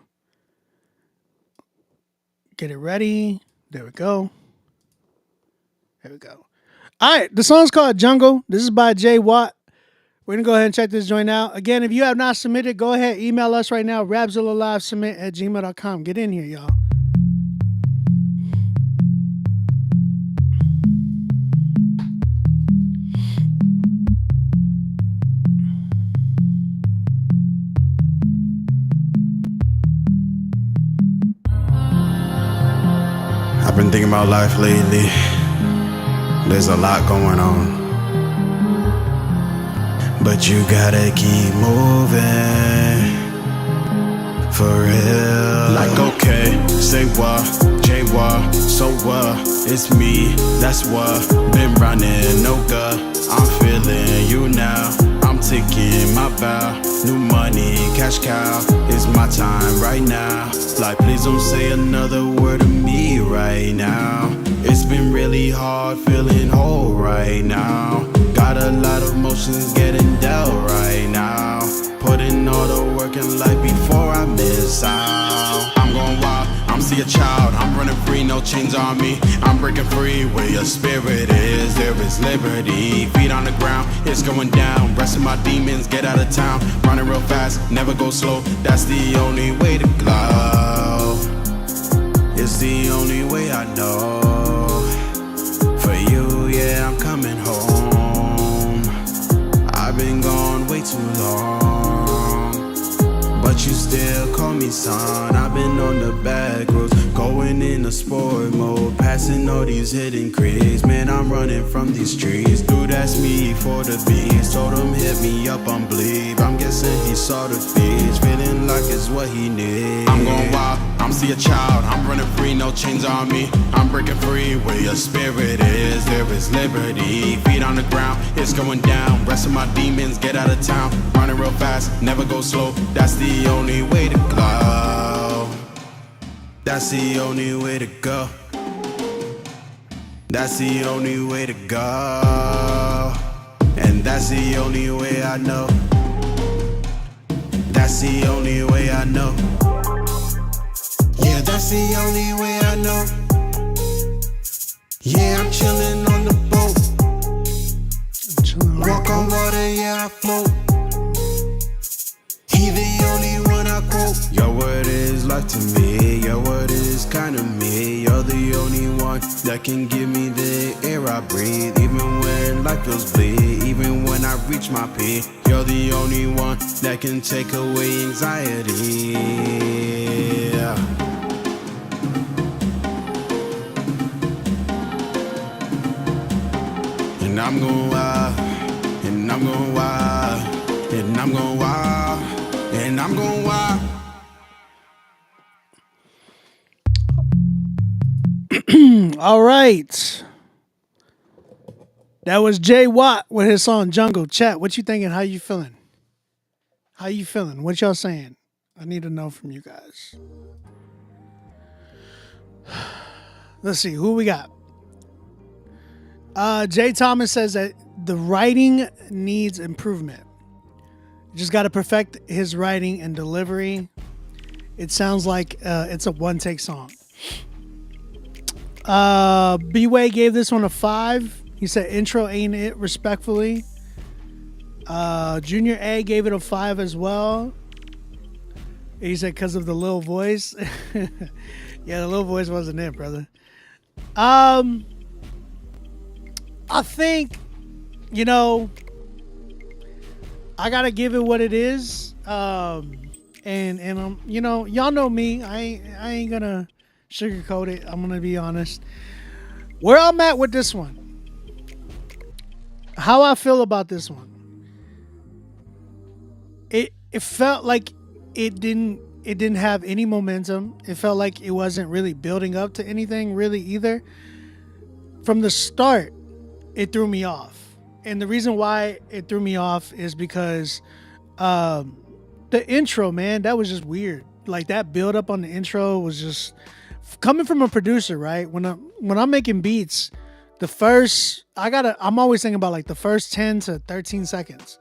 get it ready. There we go. There we go. All right, the song's called Jungle. This is by Jay Watt. We're going to go ahead and check this joint out. Again, if you have not submitted, go ahead, email us right now, rapzillalivesubmit@gmail.com. Get in here, y'all. I've been thinking about life lately. There's a lot going on, but you gotta keep moving. For real. Like okay, say what, Jay what, so what? It's me, that's what. Been running, no good. I'm feeling you now. I'm taking my bow. New money, cash cow. It's my time right now. Like please don't say another word to me right now. It's been really hard feeling whole right now. Got a lot of emotions getting dealt right now. Putting all the work in life before I miss out. I'm going wild, I'm still a child. I'm running free, no chains on me. I'm breaking free where your spirit is. There is liberty, feet on the ground, it's going down. Resting my demons, get out of town. Running real fast, never go slow. That's the only way to glow. It's the only way I know. For you, yeah, I'm coming home. I've been gone way too long, but you still call me son. I've been on the back roads, going in a sport mode, passing all these hidden creeks. Man, I'm running from these streets. Dude, that's me for the beats. Told him hit me up on bleed. I'm guessing he saw the beach, feeling like it's what he needs. I'm going wild, I'm still a child. I'm running free, no chains on me. I'm breaking free where your spirit is. There is liberty, feet on the ground, it's going down. Rest of my demons, get out of town. Running real fast, never go slow. That's the only way to glow. That's the only way to go. That's the only way to go. And that's the only way I know. That's the only way I know. Yeah, that's the only way I know. Yeah, I'm chilling on the boat. Walk on water, yeah, I float. He the only one I quote. Your word is life to me. Your word is kind of me. You're the only one that can give me the air I breathe. Even when life feels bleak, even when I reach my peak. You're the only one that can take away anxiety. Yeah. And I'm going wild, and I'm going wild, and I'm going wild, and I'm going wild. All right. That was Jay Watt with his song Jungle. Chat, what you thinking? How you feeling? How you feeling? What y'all saying? I need to know from you guys. Let's see, who we got? Jay Thomas says that the writing needs improvement. Just got to perfect his writing and delivery. It sounds like it's a one-take song. B-Way gave this one a 5. He said intro ain't it, respectfully. Junior A gave it a 5 as well. He said because of the little voice. Yeah, the little voice wasn't it, brother. I think, I gotta give it what it is. And you know, y'all know me. I ain't gonna sugarcoat it. I'm gonna be honest. Where I'm at with this one, how I feel about this one. It felt like it didn't have any momentum. It felt like it wasn't really building up to anything really either. From the start, it threw me off. And the reason why it threw me off is because the intro, man, that was just weird. Like that build up on the intro was just coming from a producer, right? When I'm making beats, I'm always thinking about like the first 10 to 13 seconds.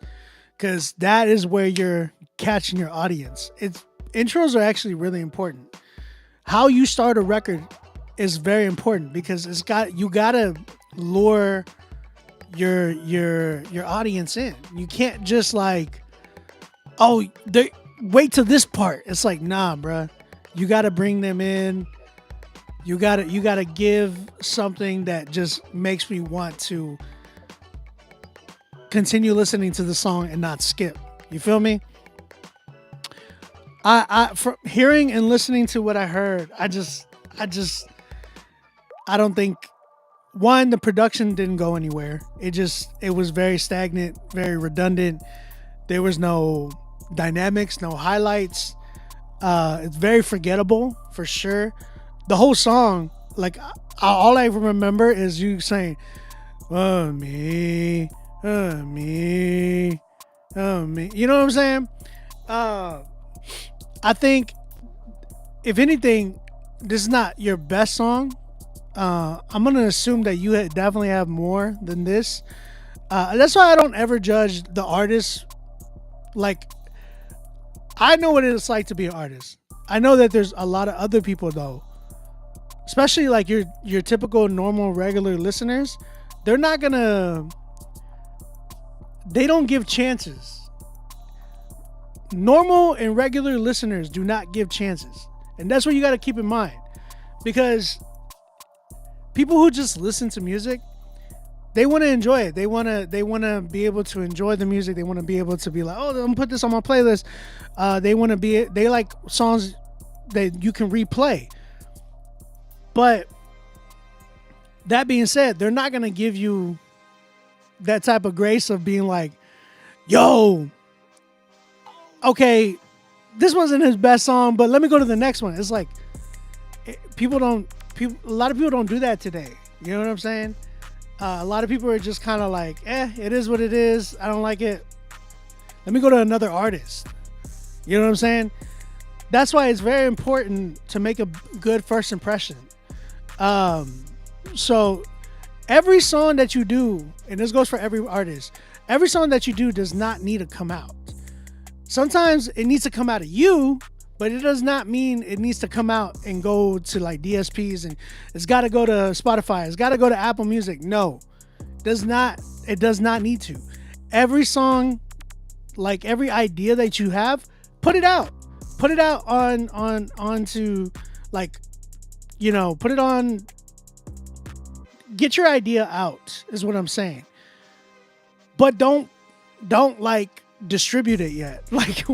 Cause that is where you're catching your audience. Intros are actually really important. How you start a record is very important because you gotta lure your audience in. You can't just like, wait till this part. It's like, nah, bruh. You gotta bring them in. You gotta give something that just makes me want to continue listening to the song and not skip. You feel me? From hearing and listening to what I heard, I don't think, one, the production didn't go anywhere. It was very stagnant, very redundant. There was no dynamics, no highlights. It's very forgettable for sure. The whole song, like all I remember is you saying, "Oh me, oh me, oh me." You know what I'm saying? I think, if anything, this is not your best song. I'm gonna assume that you definitely have more than this. That's why I don't ever judge the artist. Like, I know what it's like to be an artist. I know that there's a lot of other people though, especially like your typical normal regular listeners. They don't give chances. Normal and regular listeners do not give chances. And that's what you got to keep in mind. Because people who just listen to music, they want to enjoy it. They want to be able to enjoy the music. They want to be able to be like, "Oh, I'm going to put this on my playlist." They like songs that you can replay. But that being said, they're not going to give you that type of grace of being like, "Yo, okay, this wasn't his best song, but let me go to the next one." It's like, a lot of people don't do that today. You know what I'm saying? A lot of people are just kind of like, it is what it is. I don't like it. Let me go to another artist. You know what I'm saying? That's why it's very important to make a good first impression. So every song that you do, and this goes for every artist, every song that you do does not need to come out. Sometimes it needs to come out of you, but it does not mean it needs to come out and go to like DSPs and it's got to go to Spotify. It's got to go to Apple Music. No, it does not need to. Every song, like every idea that you have, put it out onto like, you know, put it on, get your idea out is what I'm saying. But don't like distribute it yet. Like,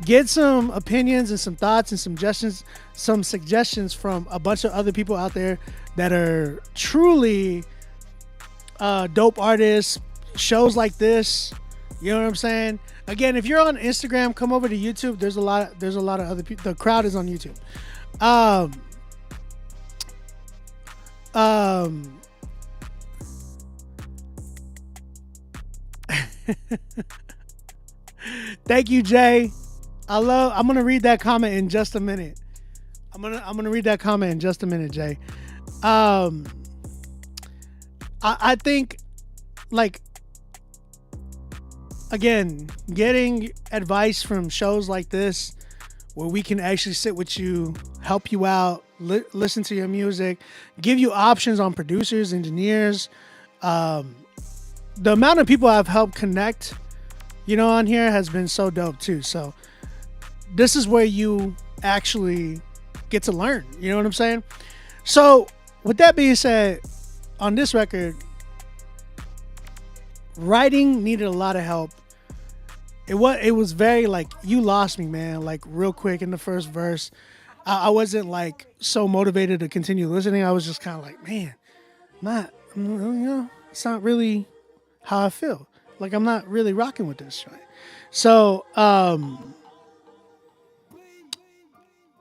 get some opinions and some thoughts and some suggestions from a bunch of other people out there that are truly dope artists, shows like this. You know what I'm saying? Again, if you're on Instagram, come over to YouTube. There's a lot of other people. The crowd is on YouTube. Thank you, Jay. I'm gonna read that comment in just a minute. I'm gonna read that comment in just a minute, Jay. I think, like, again, getting advice from shows like this, where we can actually sit with you, help you out, listen to your music, give you options on producers, engineers. The amount of people I've helped connect, you know, on here has been so dope too. So this is where you actually get to learn. You know what I'm saying? So with that being said, on this record, writing needed a lot of help. it was very like, you lost me, man. Like real quick in the first verse, I wasn't like so motivated to continue listening. I was just kind of like, man, it's not really how I feel. Like I'm not really rocking with this, right? So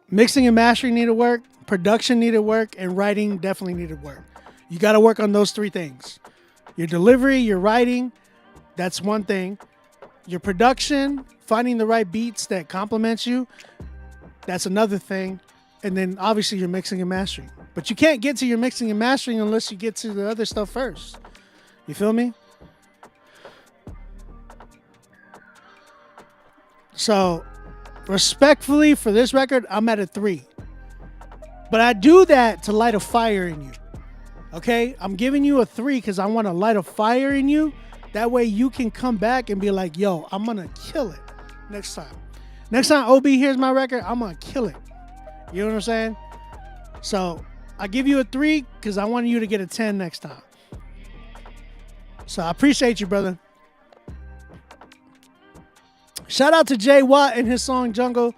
mixing and mastering needed work, production needed work, and writing definitely needed work. You got to work on those three things. Your delivery, your writing, that's one thing. Your production, finding the right beats that complements you, that's another thing. And then obviously your mixing and mastering. But you can't get to your mixing and mastering unless you get to the other stuff first. You feel me? So respectfully for this record, I'm at a 3. But I do that to light a fire in you. Okay? I'm giving you a 3 because I want to light a fire in you. That way you can come back and be like, yo, I'm going to kill it next time. Next time OB hears my record, I'm going to kill it. You know what I'm saying? So I give you a 3 because I want you to get a 10 next time. So I appreciate you, brother. Shout out to Jay Watt and his song Jungle.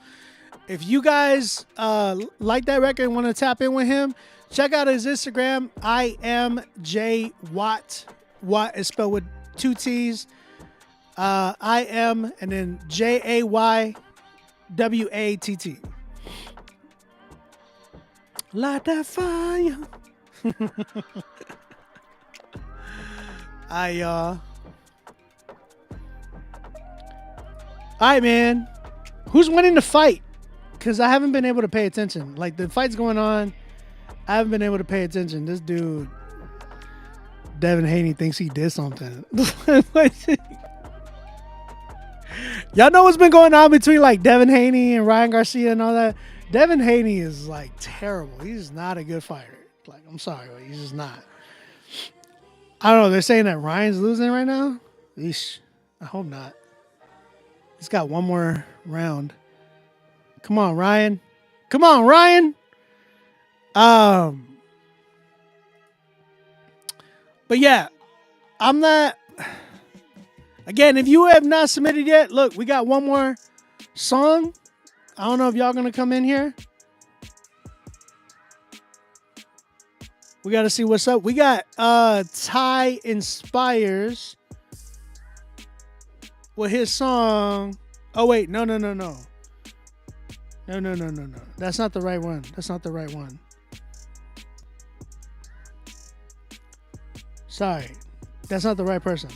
If you guys like that record and want to tap in with him, check out his Instagram. I am Jay Watt. Watt is spelled with 2 T's. I am and then JAYWATT. Light that fire. All right, man. Who's winning the fight? Because I haven't been able to pay attention. Like, the fight's going on. I haven't been able to pay attention. This dude, Devin Haney, thinks he did something. Y'all know what's been going on between, like, Devin Haney and Ryan Garcia and all that? Devin Haney is, like, terrible. He's not a good fighter. Like, I'm sorry, but he's just not. I don't know. They're saying that Ryan's losing right now? Eesh. I hope not. He's got one more round. Come on, Ryan. Come on, Ryan. But yeah, I'm not. Again, if you have not submitted yet, look, we got one more song. I don't know if y'all gonna come in here. We got to see what's up. We got Ty Inspires with his song. Oh wait, no. No. That's not the right one. Sorry. That's not the right person.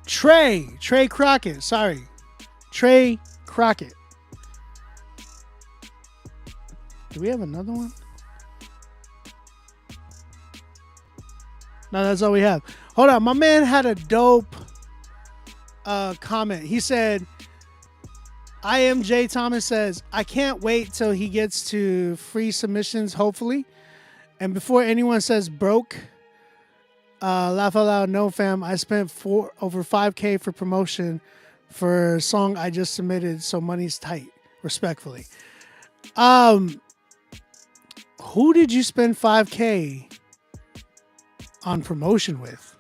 Trey Crockett. Sorry. Trey Crockett. Do we have another one? No, that's all we have. Hold on. My man had a dope comment. He said, I am Jay Thomas says, I can't wait till he gets to free submissions, hopefully. And before anyone says broke, laugh out loud, no fam. I spent over $5,000 for promotion for a song I just submitted, so money's tight, respectfully. Who did you spend $5,000 on promotion with?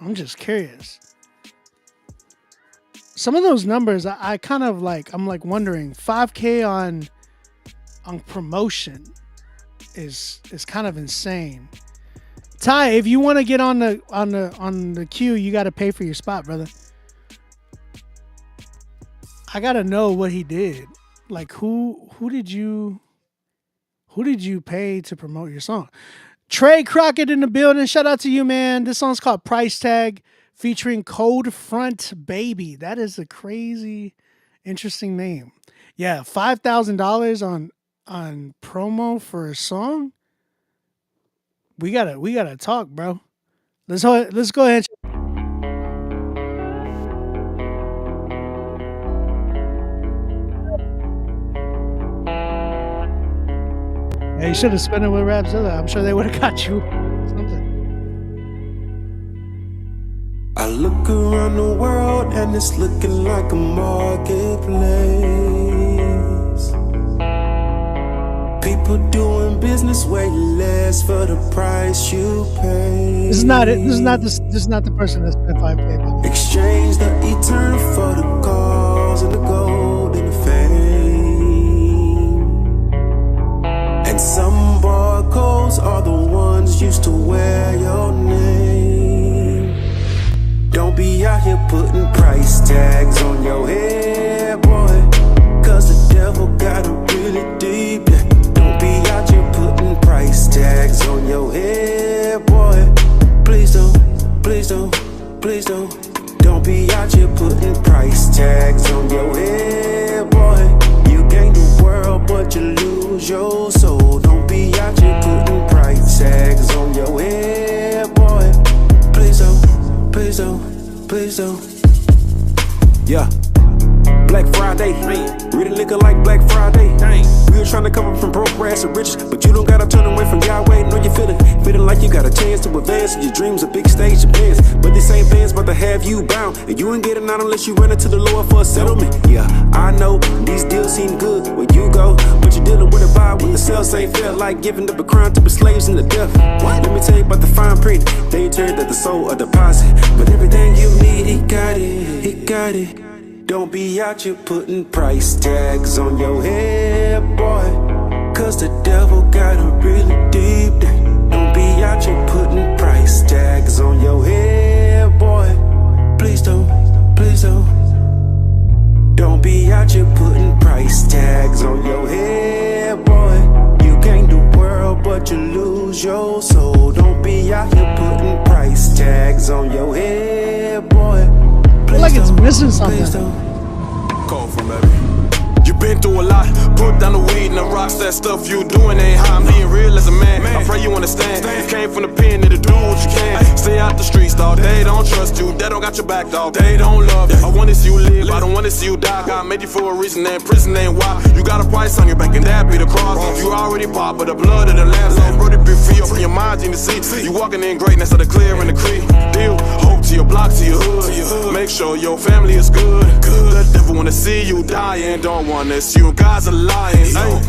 I'm just curious. Some of those numbers, I kind of like, I'm like wondering, $5,000 on promotion is kind of insane. Ty, if you want to get on the queue, you got to pay for your spot, brother. I got to know what he did. Like who did you pay to promote your song? Trey Crockett in the building. Shout out to you, man. This song's called Price Tag, featuring Cold Front Baby. That is a crazy, interesting name. Yeah, $5,000 on promo for a song. We gotta talk, bro. Let's go ahead. Yeah, you should have spent it with Rapzilla. I'm sure they would have got you something. I look around the world and it's looking like a marketplace. People people doing business way less for the price you pay. This is not it. This is not the person that spent 5K. Exchange the eternal for the cause and the gold and the fame. And some barcodes are the ones used to wear your name. Don't be out here putting price tags on your head, boy, cause the devil got a really deep. Don't be out here putting price tags on your head, boy. Please don't, please don't, please don't. Don't be out here putting price tags on your head, boy. You gain the world, but you lose your soul. Don't be out here putting price tags on your head, boy. Please don't, please don't, please don't. Yeah. Black Friday, really looking like Black Friday. We were trying to come up from broke rags to riches, but you don't gotta turn away from Yahweh. Know you feeling like you got a chance to advance. Your dreams are big stage bands, but this ain't bands about to have you bound, and you ain't getting out unless you run into the Lord for a settlement. Yeah, I know these deals seem good where you go, but you're dealing with a vibe with the sales ain't fair, like giving up a crown to the slaves and the death. Let me tell you about the fine print. They turned at the soul a deposit, but everything you need, he got it, he got it. Don't be out here putting price tags on your head, boy, cause the devil got a really deep day. Don't be out here putting price tags on your head, boy. Please don't, please don't. Don't be out here putting price tags on your head, boy. You gain the world, but you lose your soul. Don't be out here putting price tags on your head, boy. I feel like it's missing something. Call from baby. You been through a lot, put down the weed and the rocks. That stuff you doing ain't high. I'm being real as a man. I pray you understand. You came from the pen to do what you can. Stay out the streets, dog. They don't trust you. They don't got your back, dog. They don't love you. I wanna see you live. I don't wanna see you die. God made you for a reason, and prison ain't why. You got a price on your back, and that be the cross. You already popped, but the blood of the lamb. So brother, be free from your mind, you see. You walking in greatness of the clear and the creek. Deal hope to your block, to your hood. Make sure your family is good. The devil wanna see you dying, don't wanna see you. God's a lying. Ay.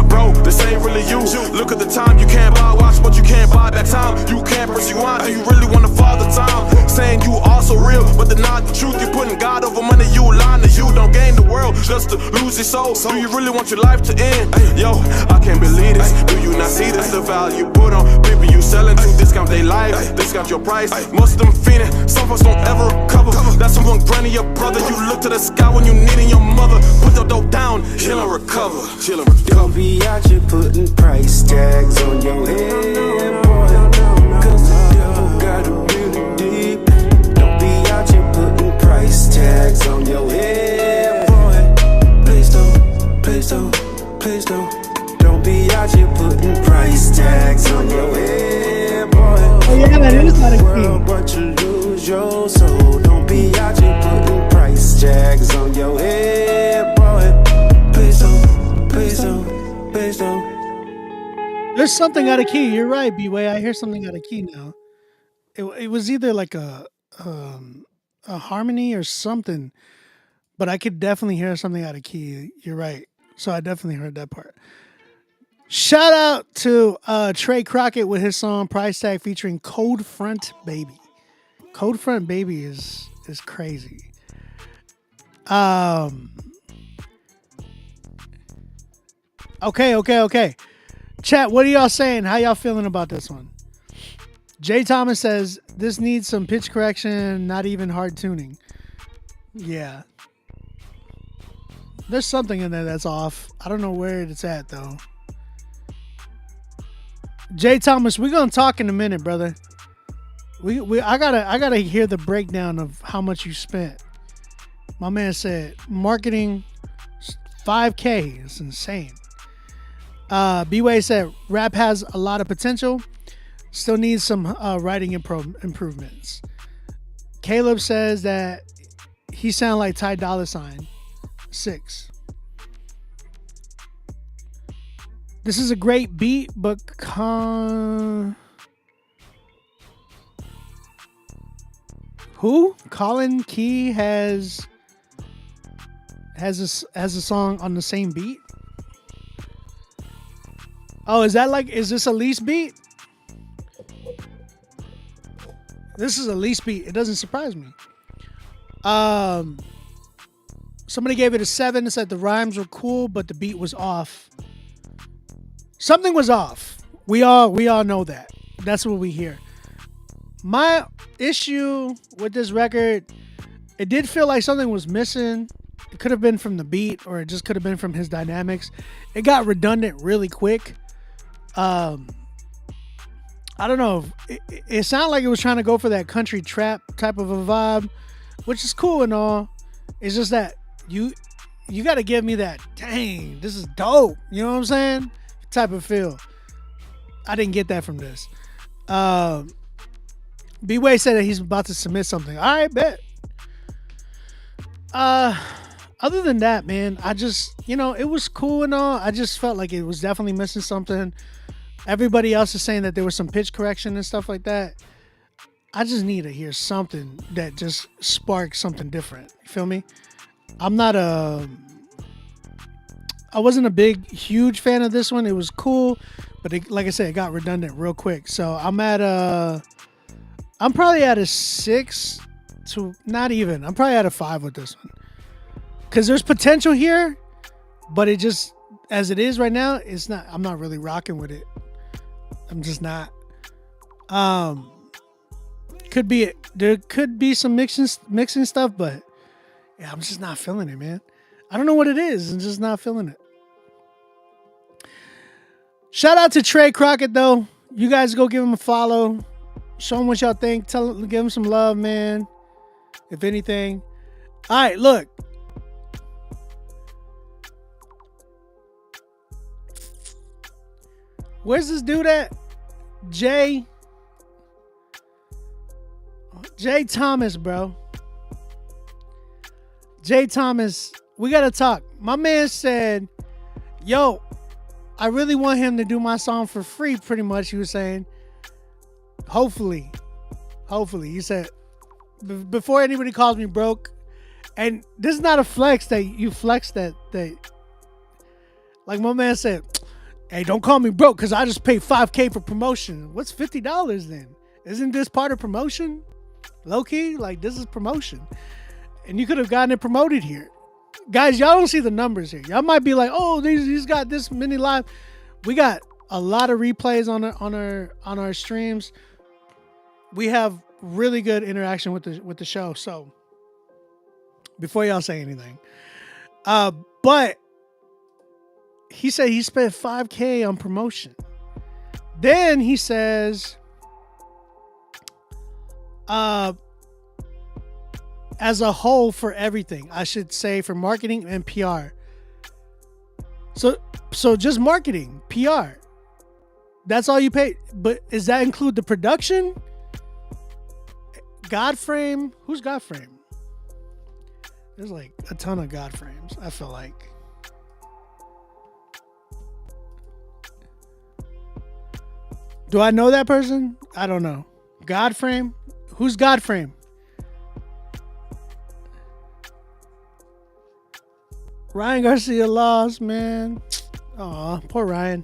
Bro, this ain't really you. Look at the time, you can't buy watch, but you can't buy back time. You can't pursue on. Do you really wanna father time? Saying you also real, but deny the truth. You putting God over money, you lying to you. Don't gain the world just to lose your soul. Do you really want your life to end? Yo, I can't believe this. Do you not see this? The value you put on people you selling to. Discount their life, discount your price. Most of them fiending, some of us don't ever recover. That's someone granny, your brother. You look to the sky when you needing your mother. Put the dope down, chill and recover. Chill and recover. Don't be out here putting price tags on your head, boy, cause the devil got a really deep. Don't be out here putting price tags on your head, boy. Please don't, please don't, please don't. Don't be out here putting price tags on your head, boy. Oh yeah, that is not a world, but you lose your soul. Don't be out here putting price tags on your head, boy. Please don't, please don't, please don't. There's something out of key. You're right, B-Way. I hear something out of key now. It was either like a harmony or something, but I could definitely hear something out of key. You're right. So I definitely heard that part. Shout out to Trey Crockett with his song Price Tag featuring Cold Front Baby. Cold Front Baby is crazy. Okay. Chat, what are y'all saying? How y'all feeling about this one? Jay Thomas says, this needs some pitch correction, not even hard tuning. Yeah. There's something in there that's off. I don't know where it's at, though. Jay Thomas, we're going to talk in a minute, brother. I gotta hear the breakdown of how much you spent. My man said, marketing, $5K. It's insane. B-Way said, rap has a lot of potential. Still needs some writing improvements. Caleb says that he sound like Ty Dolla $ign. 6. This is a great beat, but who? Colin Key has a song on the same beat? Oh, is this a lease beat? This is a lease beat. It doesn't surprise me. Somebody gave it a 7 and said the rhymes were cool, but the beat was off. Something was off. We all know that. That's what we hear. My issue with this record, it did feel like something was missing. It could have been from the beat, or it just could have been from his dynamics. It got redundant really quick. I don't know. It sounded like it was trying to go for that country trap type of a vibe, which is cool and all. It's just that you got to give me that, dang, this is dope. You know what I'm saying? Type of feel. I didn't get that from this. B-Way said that he's about to submit something. All right, bet. Other than that, man, I just, it was cool and all. I just felt like it was definitely missing something. Everybody else is saying that there was some pitch correction and stuff like that. I just need to hear something that just sparks something different. You feel me? I wasn't a huge fan of this one. It was cool, but like I said, it got redundant real quick. So I'm probably at a 6 to not even. I'm probably at a 5 with this one. Because there's potential here, but it just, as it is right now, it's not. I'm not really rocking with it. I'm just not. There could be some mixing stuff, but yeah, I'm just not feeling it, man. I don't know what it is. I'm just not feeling it. Shout out to Trey Crockett, though. You guys go give him a follow. Show him what y'all think. Give him some love, man. If anything. All right, look. Where's this dude at? Jay Thomas, bro. Jay Thomas, we gotta talk. My man said, yo, I really want him to do my song for free, pretty much, he was saying. Hopefully. He said, before anybody calls me broke, and this is not a flex that you flex that like my man said, hey, don't call me broke because I just paid $5,000 for promotion. What's $50 then? Isn't this part of promotion? Low key, like this is promotion. And you could have gotten it promoted here. Guys, y'all don't see the numbers here. Y'all might be like, oh, he's got this many live. We got a lot of replays on our streams. We have really good interaction with the show. So before y'all say anything. But he said he spent $5,000 on promotion. Then he says, as a whole for everything, I should say for marketing and PR. So just marketing, PR. That's all you pay. But does that include the production? Godframe? Who's Godframe? There's like a ton of Godframes, I feel like. Do I know that person? I don't know. Godframe? Who's Godframe? Ryan Garcia lost, man. Aw, poor Ryan.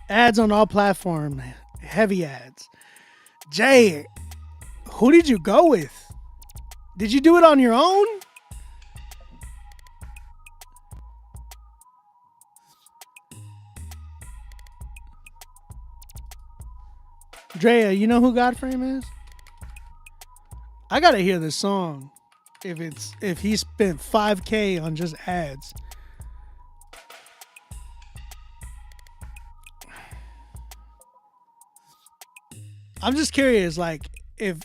Ads on all platforms. Heavy ads. Jay, who did you go with? Did you do it on your own? Drea, you know who Godframe is? I gotta hear this song. If he spent $5,000 on just ads. I'm just curious, like, if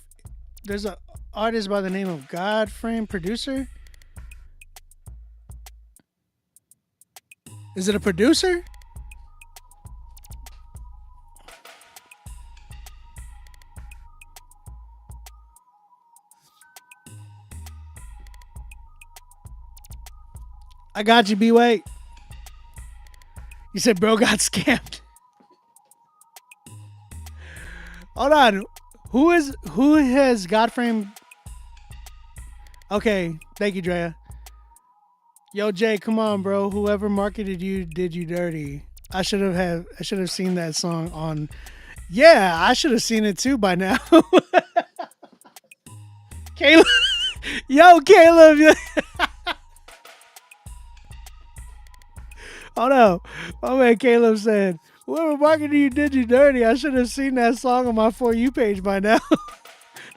there's an artist by the name of Godframe producer. Is it a producer? I got you, B-Way. You said bro got scammed. Hold on. Who has Godframe? Okay, thank you, Drea. Yo, Jay, come on, bro. Whoever marketed you did you dirty. I should have seen that song on. Yeah, I should have seen it too by now. Caleb, yo, Caleb. Oh no, my man Caleb said, "Whoever marketed you did you dirty." I should have seen that song on my For You page by now.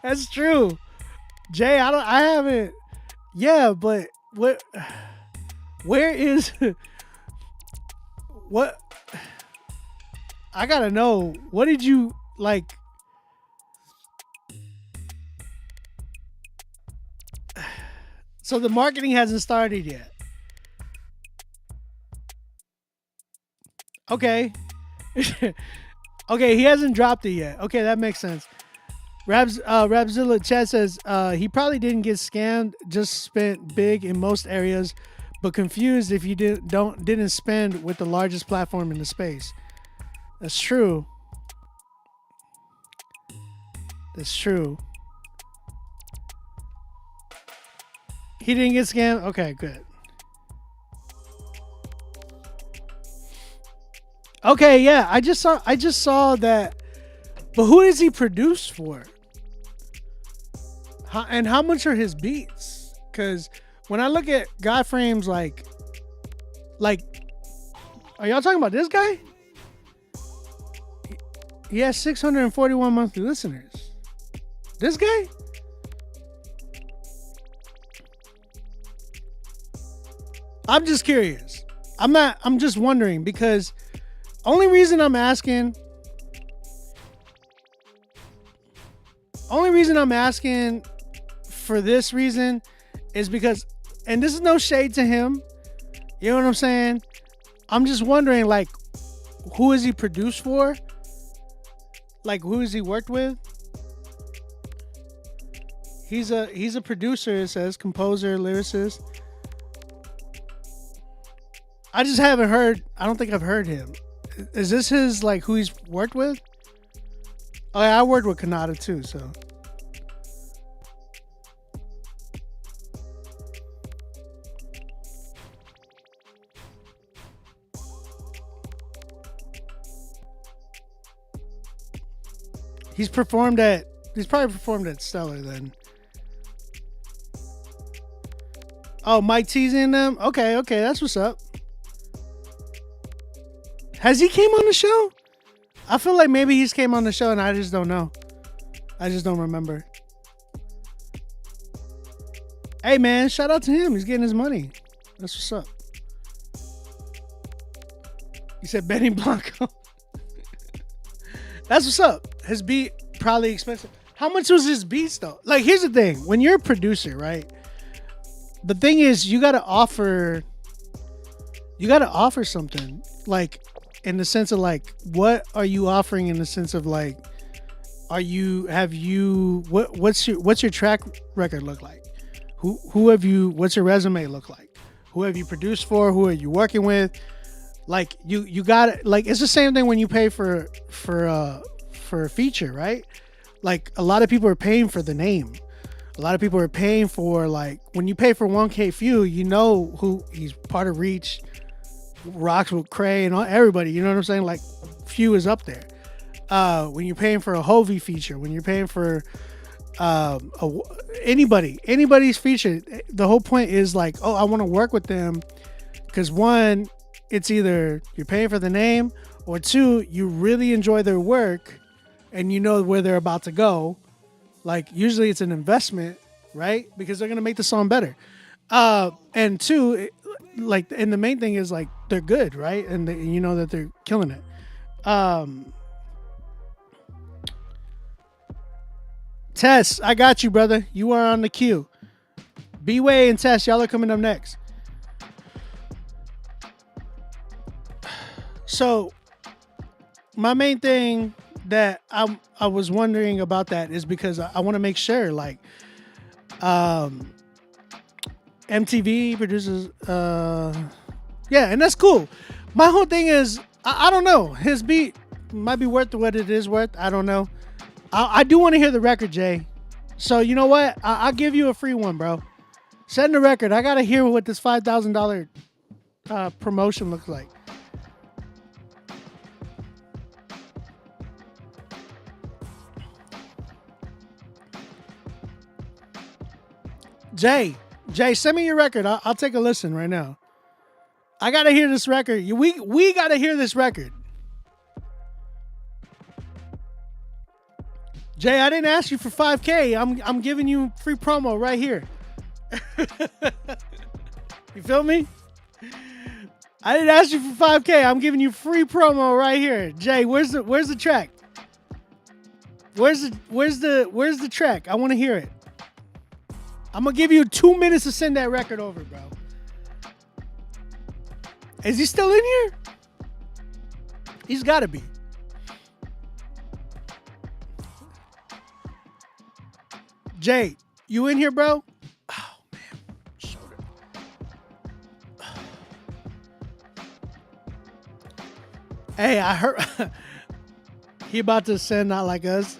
That's true, Jay. I haven't. Yeah, but what? Where is what? I gotta know. What did you like? So the marketing hasn't started yet. Okay. Okay, he hasn't dropped it yet. Okay, that makes sense. Rapzilla Chad says he probably didn't get scammed, just spent big in most areas, but confused if you didn't spend with the largest platform in the space. That's true. That's true. He didn't get scammed? Okay, good. Okay, yeah, I just saw that. But who is he produced for? And how much are his beats? Because when I look at Godframe's like, are y'all talking about this guy? He has 641 monthly listeners. This guy? I'm just curious. I'm just wondering because only reason I'm asking for this reason is because, and this is no shade to him, you know what I'm saying? I'm just wondering, like, who is he produced for? Like, who has he worked with? He's a producer, it says, composer, lyricist. I just haven't heard, I don't think I've heard him. Is this his, like, who he's worked with? Oh, yeah, I worked with Kanata too, so. He's probably performed at Stellar then. Oh, Mike T's in them? Okay, that's what's up. Has he came on the show? I feel like maybe he's came on the show and I just don't know. I just don't remember. Hey man, shout out to him. He's getting his money. That's what's up. He said Benny Blanco. That's what's up. His beat probably expensive. How much was his beats though? Like, here's the thing. When you're a producer, right? The thing is, you gotta offer something. Like, in the sense of like, what are you offering in the sense of like, what's your track record look like? What's your resume look like? Who have you produced for? Who are you working with? Like, you got, like, it's the same thing when you pay for a feature, right? Like, a lot of people are paying for the name. A lot of people are paying for, like, when you pay for 1K Few, you know who he's part of Reach, rocks with Cray and everybody, you know what I'm saying? Like, Few is up there. When you're paying for a Hovey feature, when you're paying for anybody's feature, the whole point is like, oh, I want to work with them because one, it's either you're paying for the name, or two, you really enjoy their work and you know where they're about to go. Like, usually it's an investment, right? Because they're going to make the song better. And two, and the main thing is, like, they're good, right? And you know that they're killing it. Tess, I got you, brother. You are on the queue. B-Way and Tess, y'all are coming up next. So, my main thing that I was wondering about that is because I want to make sure, like, MTV produces, yeah, and that's cool. My whole thing is, I don't know, his beat might be worth what it is worth. I don't know. I do want to hear the record, Jay. So you know what? I'll give you a free one, bro. Send the record. I gotta hear what this $5,000 promotion looks like. Jay, send me your record. I'll take a listen right now. I gotta hear this record. We gotta hear this record. Jay, I didn't ask you for $5K. I'm giving you free promo right here. You feel me? I didn't ask you for $5K. I'm giving you free promo right here. Jay, where's the track? Where's the track? I want to hear it. I'm gonna give you 2 minutes to send that record over, bro. Is he still in here? He's got to be. Jay, you in here, bro? Oh, man. Shoulder. Hey, I heard he about to send Not Like Us.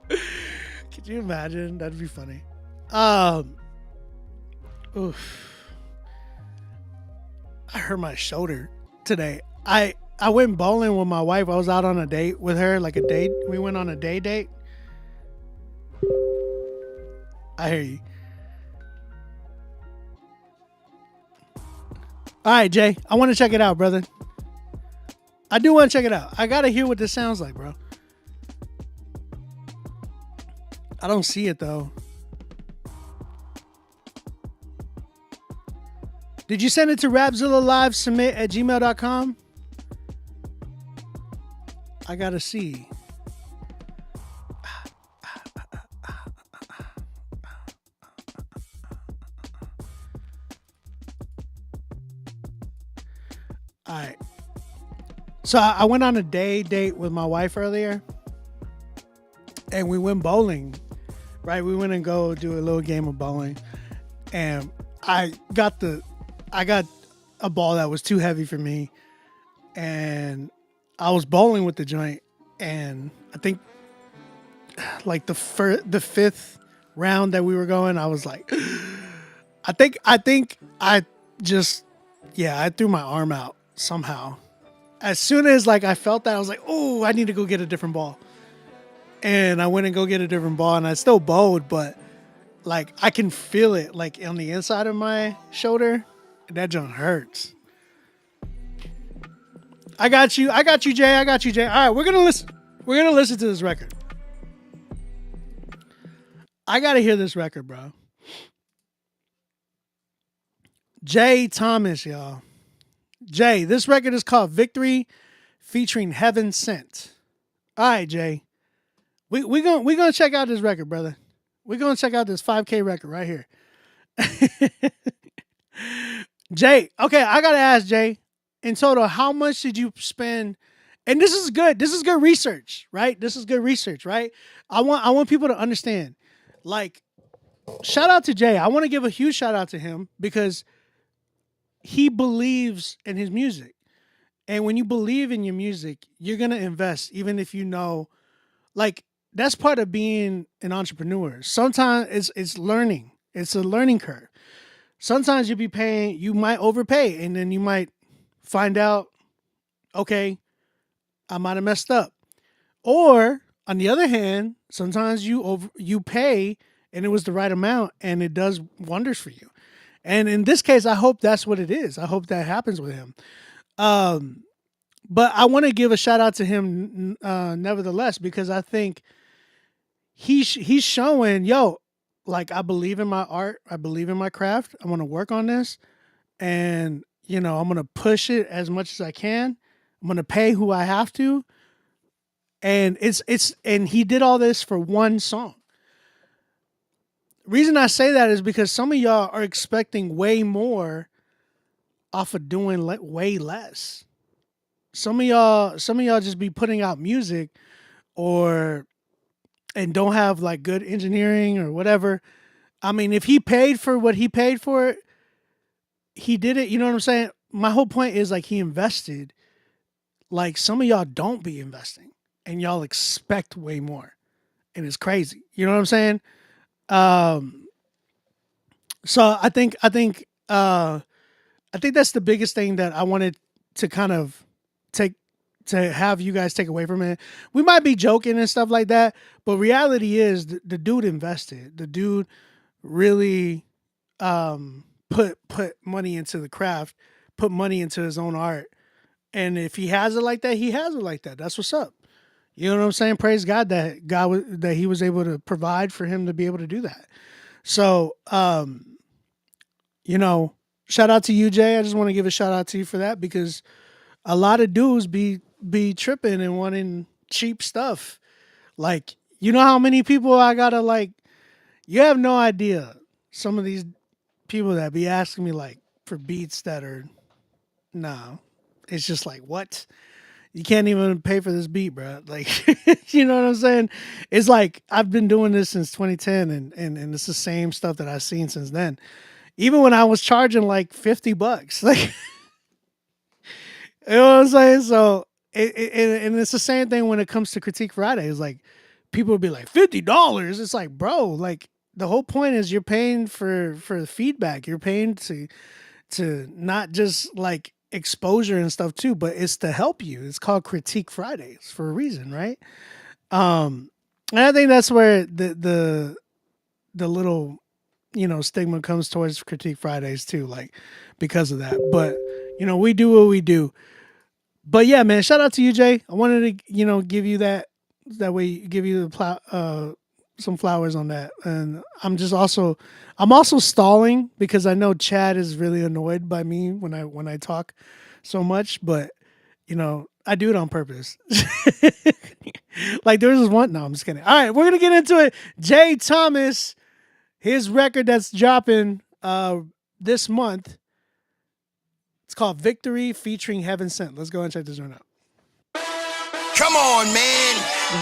Could you imagine? That'd be funny. Oof. I hurt my shoulder today. I went bowling with my wife. I was out on a date with her, like a date. We went on a day date. I hear you. All right, Jay. I want to check it out, brother. I do want to check it out. I got to hear what this sounds like, bro. I don't see it, though. Did you send it to Rapzilla Live Submit at gmail.com? I got to see. All right. So I went on a day date with my wife earlier. And we went bowling. Right? We went and go do a little game of bowling. And I got a ball that was too heavy for me. And I was bowling with the joint. And I think like the fifth round that we were going, I was like, I think I just, I threw my arm out somehow. As soon as like I felt that, I was like, oh, I need to go get a different ball. And I went and go get a different ball, and I still bowled, but like I can feel it like on the inside of my shoulder. That joint hurts. I got you, Jay. All right, we're gonna listen to this record. I gotta hear this record, bro. Jay Thomas, y'all. Jay, this record is called Victory, featuring Heaven Sent. All right, Jay. We gonna check out this record, brother. We're gonna check out this 5K record right here. Jay, okay, I gotta ask Jay. In total, how much did you spend? And this is good. This is good research, right? I want people to understand. Like, shout out to Jay. I want to give a huge shout out to him because he believes in his music. And when you believe in your music, you're gonna invest, even if you know, like, that's part of being an entrepreneur. Sometimes it's learning. It's a learning curve. Sometimes you might overpay, and then you might find out, okay, I might have messed up. Or on the other hand, sometimes you pay and it was the right amount and it does wonders for you. And in this case, I hope that's what it is. I hope that happens with him. But I want to give a shout out to him nevertheless, because I think he's showing, yo, like, I believe in my art. I believe in my craft. I want to work on this. And, I'm going to push it as much as I can. I'm going to pay who I have to. And and he did all this for one song. Reason I say that is because some of y'all are expecting way more off of doing way less. Some of y'all just be putting out music and don't have like good engineering or whatever. I mean, if he paid for what he paid for it, he did it. You know what I'm saying? My whole point is, like, he invested. Like, some of y'all don't be investing. and y'all expect way more, and it's crazy. You know what I'm saying? So I think that's the biggest thing that I wanted to kind of take to have you guys take away from it. We might be joking and stuff like that, but reality is the dude invested. The dude really put money into the craft, put money into his own art. And if he has it like that, he has it like that. That's what's up. You know what I'm saying? Praise God that he was able to provide for him to be able to do that. So, shout out to you, Jay. I just want to give a shout out to you for that, because a lot of dudes be tripping and wanting cheap stuff. Like, you know how many people I gotta, like, you have no idea. Some of these people that be asking me, like, for beats that are, no. It's just like, what? You can't even pay for this beat, bro. Like, you know what I'm saying? It's like, I've been doing this since 2010, and it's the same stuff that I've seen since then. Even when I was charging like $50, like, you know what I'm saying? So, and it's the same thing when it comes to Critique Friday. It's like, people will be like, $50. It's like, bro, like, the whole point is you're paying for feedback. You're paying to not just like exposure and stuff too, but it's to help you. It's called Critique Fridays for a reason, right? And I think that's where the little, stigma comes towards Critique Fridays too, like, because of that. But we do what we do. But yeah, man, shout out to you, Jay. I wanted to give you that way, give you the some flowers on that. And I'm also stalling because I know Chad is really annoyed by me when I talk so much, but I do it on purpose. Like, there was this one. No, I'm just kidding. All right, we're gonna get into it. Jay Thomas, his record that's dropping this month. It's called Victory featuring Heaven Sent. Let's go and check this one out. Come on, man.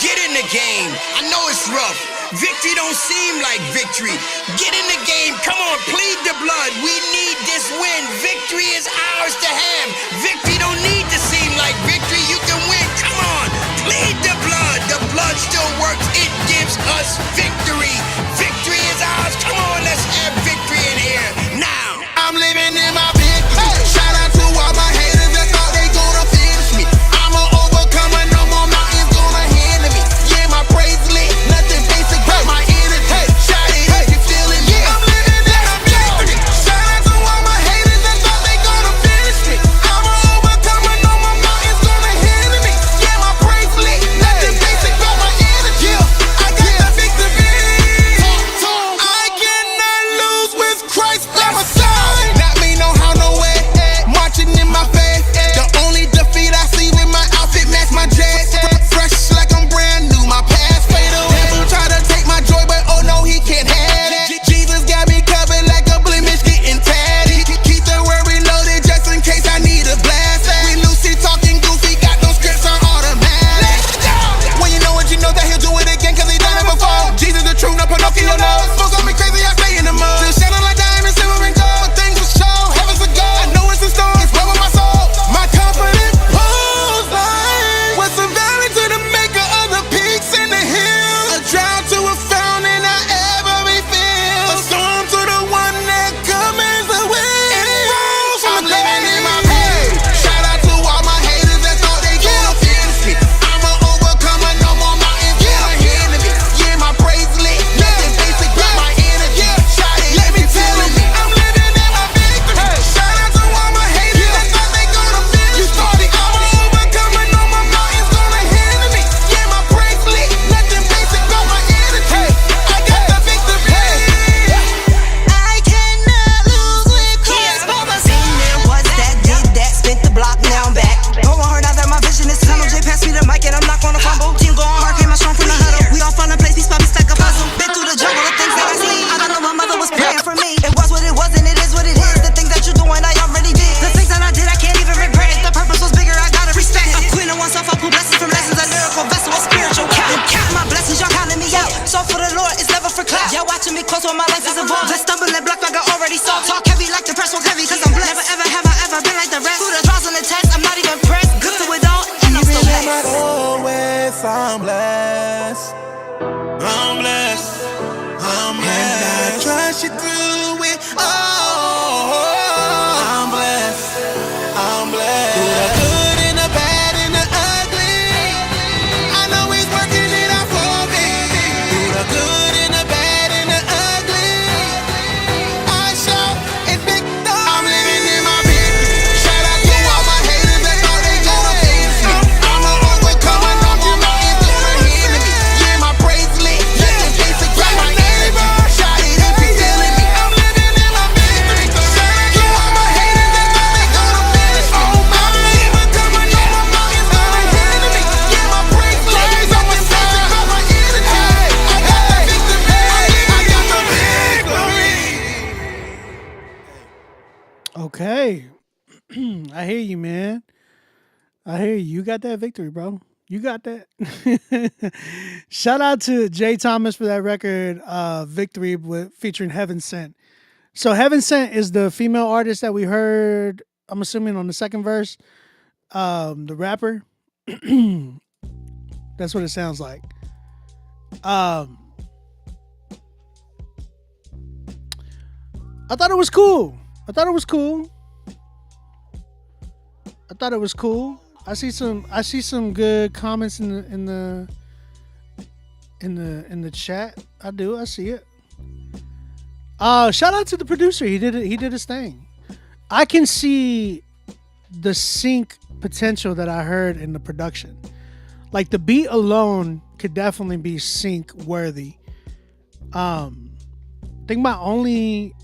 Get in the game. I know it's rough. Victory don't seem like victory. Get in the game. Come on, plead the blood. We need this win. Victory is ours to have. Victory don't need to seem like victory. You can win. Come on, plead the blood. The blood still works. It gives us victory. Victory is ours. Come on, let's have victory in here. Now, I'm living in my victory. Shout out to all my haters that thought they gonna finish me. I'm an overcomer. No more mountains gonna handle me. Yeah, my praise lit. Nothing basic but my energy. Shout it if you feeling me. I'm living in my victory. Shout out to all my haters that thought they gonna Okay. I hear you, man. I hear you. You got that victory, bro. You got that. Shout out to Jay Thomas for that record, Victory, featuring Heaven Sent. So Heaven Sent is the female artist that we heard, I'm assuming, on the second verse. The rapper. That's what it sounds like. I thought it was cool. I thought it was cool. I see some good comments in the chat. I see it. Shout out to the producer. He did his thing. I can see the sync potential that I heard in the production. Like the beat alone could definitely be sync worthy. I think my only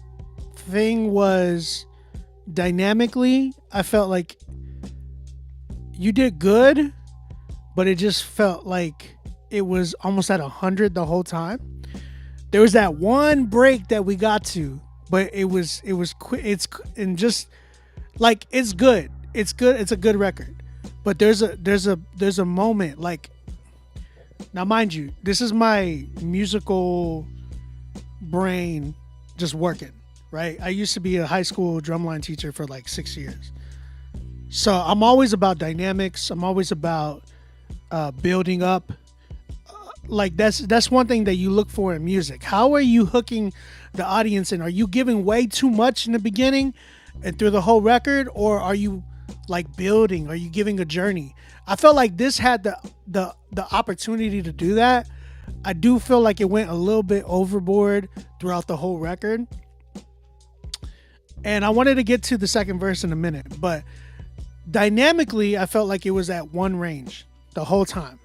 thing was dynamically, I felt like you did good, but it just felt like it was almost at 100 the whole time. There was that one break that we got to, but it was quick. It's good. It's good. It's a good record. But there's a moment, like, now mind you, this is my musical brain just working, right? I used to be a high school drumline teacher for like 6 years. So I'm always about dynamics. I'm always about building up. Like that's one thing that you look for in music. How are you hooking the audience in? Are you giving way too much in the beginning and through the whole record, or are you like building? Are you giving a journey? I felt like this had the opportunity to do that. I do feel like it went a little bit overboard throughout the whole record. And I wanted to get to the second verse in a minute, but dynamically, I felt like it was at one range the whole time.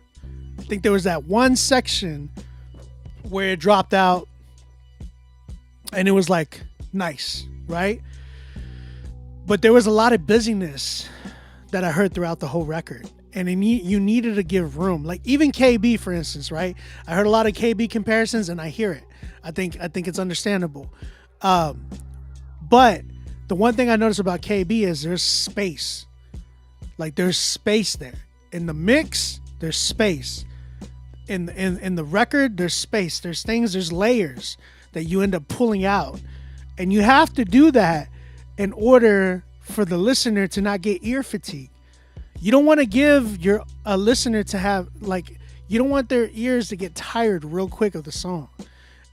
I think there was that one section where it dropped out and it was like nice, right? But there was a lot of busyness that I heard throughout the whole record. And you needed to give room. Like even KB, for instance, right? I heard a lot of KB comparisons and I hear it. I think it's understandable. But the one thing I noticed about KB is there's space. Like there's space there. In the mix, there's space. In the record, there's space. There's layers that you end up pulling out. And you have to do that in order for the listener to not get ear fatigue. You don't want to give a listener to have, like, you don't want their ears to get tired real quick of the song.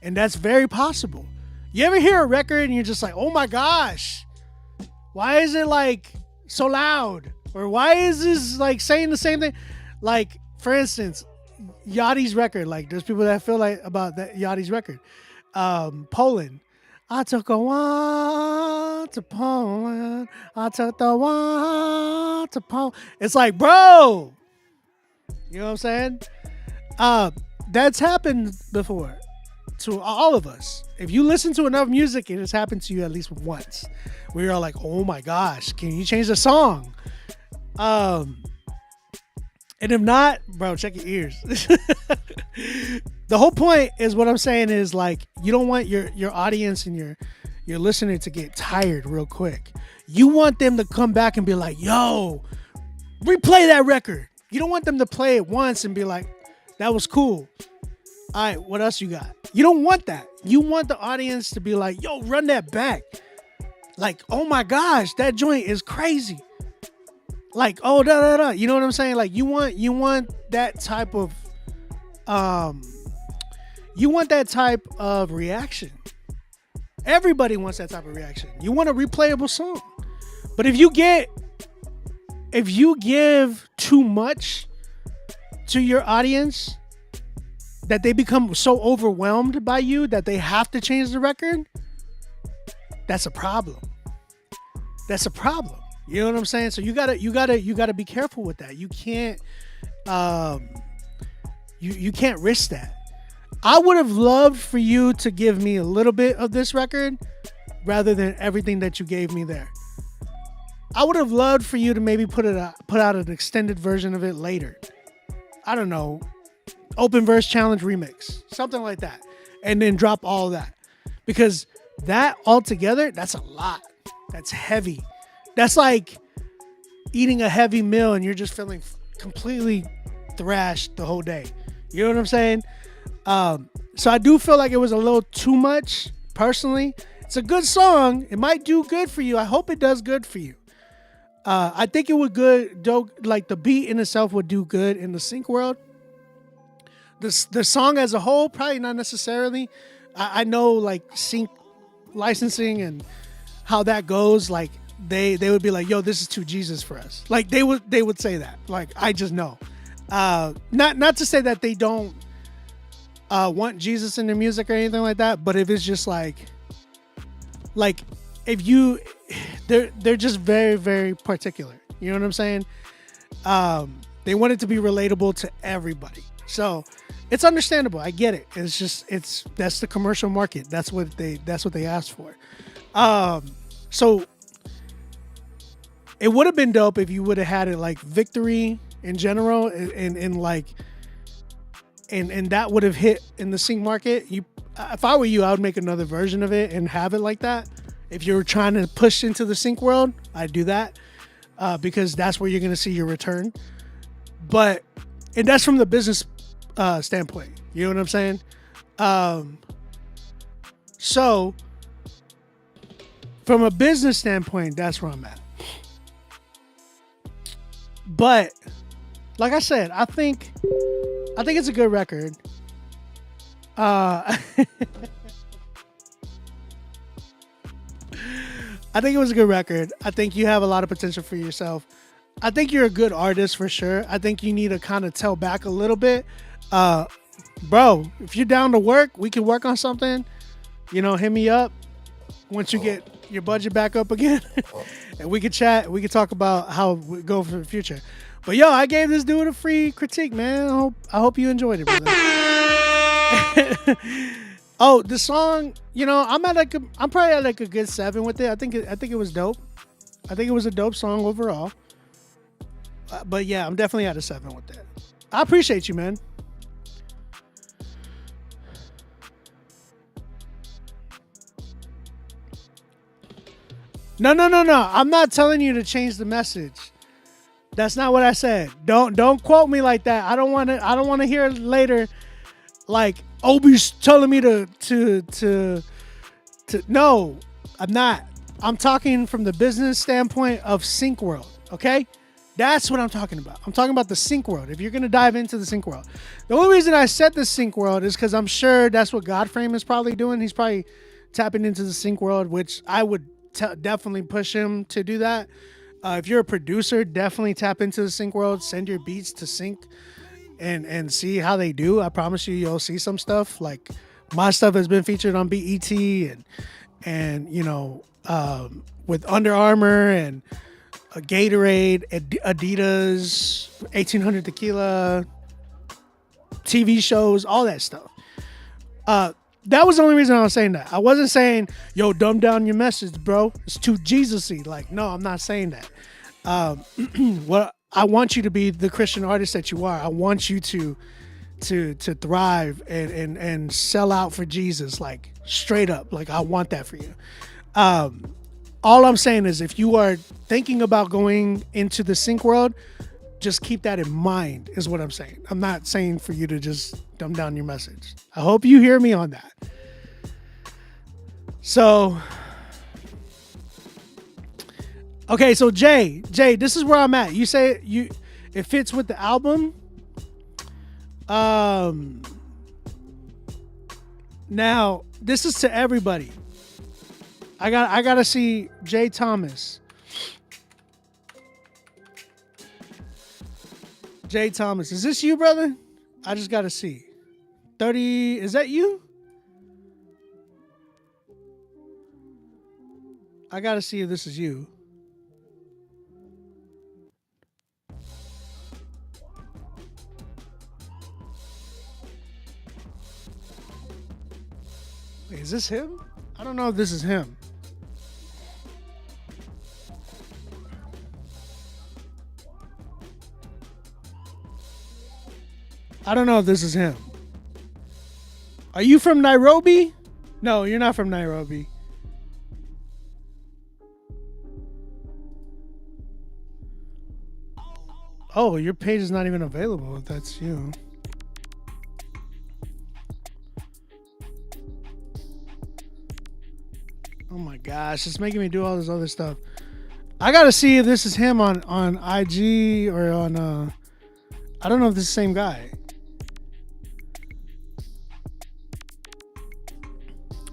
And that's very possible. You ever hear a record and you're just like, oh my gosh, why is it like so loud? Or why is this like saying the same thing? Like, for instance, Yachty's record, like there's people that feel like about that Yachty's record. Poland. I took a one to Poland. I took the one to Poland. It's like, bro, you know what I'm saying? That's happened before to all of us. If you listen to enough music, it has happened to you at least once. Where you're like, oh my gosh, can you change the song? And if not, bro, check your ears. The whole point is what I'm saying is like, you don't want your audience and your listener to get tired real quick. You want them to come back and be like, yo, replay that record. You don't want them to play it once and be like, that was cool. All right, what else you got? You don't want that. You want the audience to be like, yo, run that back. Like, oh my gosh, that joint is crazy. Like, oh, da da da. You know what I'm saying? Like, you want that type of reaction. Everybody wants that type of reaction. You want a replayable song. But if you give too much to your audience that they become so overwhelmed by you that they have to change the record, that's a problem. That's a problem. You know what I'm saying? So you gotta be careful with that. You can't you can't risk that. I would have loved for you to give me a little bit of this record rather than everything that you gave me there. I would have loved for you to maybe put out an extended version of it later. I don't know, open verse challenge remix, something like that, and then drop all that, because that altogether, that's a lot. That's heavy. That's like eating a heavy meal and you're just feeling completely thrashed the whole day. You know what I'm saying? So I do feel like it was a little too much, personally. It's a good song. It might do good for you. I hope it does good for you. I think it would like the beat in itself would do good in the sync world. The song as a whole, probably not necessarily. I know like sync licensing and how that goes. Like they would be like, yo, this is too Jesus for us. Like they would say that. Like I just know. Not to say that they don't want Jesus in their music or anything like that, but if it's just like if you they're just very, very particular. You know what I'm saying? They want it to be relatable to everybody. So it's understandable. I get it. That's the commercial market. That's what they asked for. So it would have been dope if you would have had it like Victory in general and like and that would have hit in the sync market. If I were you, I would make another version of it and have it like that. If you're trying to push into the sync world, I'd do that because that's where you're going to see your return. And that's from the business standpoint. You know what I'm saying? So from a business standpoint, that's where I'm at. But like I said, I think it's a good record. I think it was a good record. I think you have a lot of potential for yourself. I think you're a good artist for sure. I think you need to kind of tell back a little bit. Bro, if you're down to work, we can work on something. You know, hit me up once you get your budget back up again. And we can chat. We can talk about how we go for the future. But yo, I gave this dude a free critique, man. I hope you enjoyed it, brother. Oh, the song, you know, I'm probably at like a good 7 with it. I think it was dope. I think it was a dope song overall. But yeah, I'm definitely at a 7 with that. I appreciate you, man. No. I'm not telling you to change the message. That's not what I said. Don't quote me like that. I don't want to hear later like Obi's telling me to no, I'm not. I'm talking from the business standpoint of sync world, okay? That's what I'm talking about. I'm talking about the sync world. If you're going to dive into the sync world. The only reason I said the sync world is because I'm sure that's what Godframe is probably doing. He's probably tapping into the sync world, which I would definitely push him to do that. If you're a producer, definitely tap into the sync world. Send your beats to sync and see how they do. I promise you'll see some stuff. Like my stuff has been featured on BET and you know, with Under Armour and Gatorade, Adidas, 1800 Tequila, TV shows, all that stuff. That was the only reason I was saying that. I wasn't saying, yo, dumb down your message, bro. It's too Jesus-y. Like, no, I'm not saying that. What I want you to be the Christian artist that you are. I want you to thrive and sell out for Jesus, like straight up. Like I want that for you. All I'm saying is if you are thinking about going into the sync world, just keep that in mind is what I'm saying. I'm not saying for you to just dumb down your message. I hope you hear me on that. So, okay, so Jay, this is where I'm at. You say it fits with the album. Now this is to everybody. I gotta see Jay Thomas. Jay Thomas, is this you, brother? I just gotta see. 30, is that you? I gotta see if this is you. Wait, is this him? I don't know if this is him. I don't know if this is him. Are you from Nairobi? No, you're not from Nairobi. Oh, your page is not even available if that's you. Oh my gosh, it's making me do all this other stuff. I gotta see if this is him on IG or on I don't know if this is the same guy.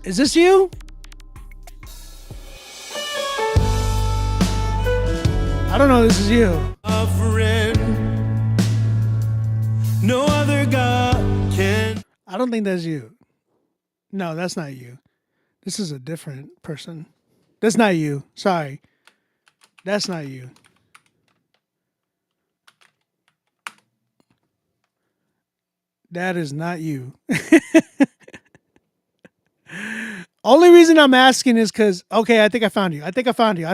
Is this you? I don't know if this is you. A friend, no other God can. I don't think that's you. No, that's not you. This is a different person. That's not you. Sorry. That's not you. That is not you. Only reason I'm asking is because, okay, I think I found you. I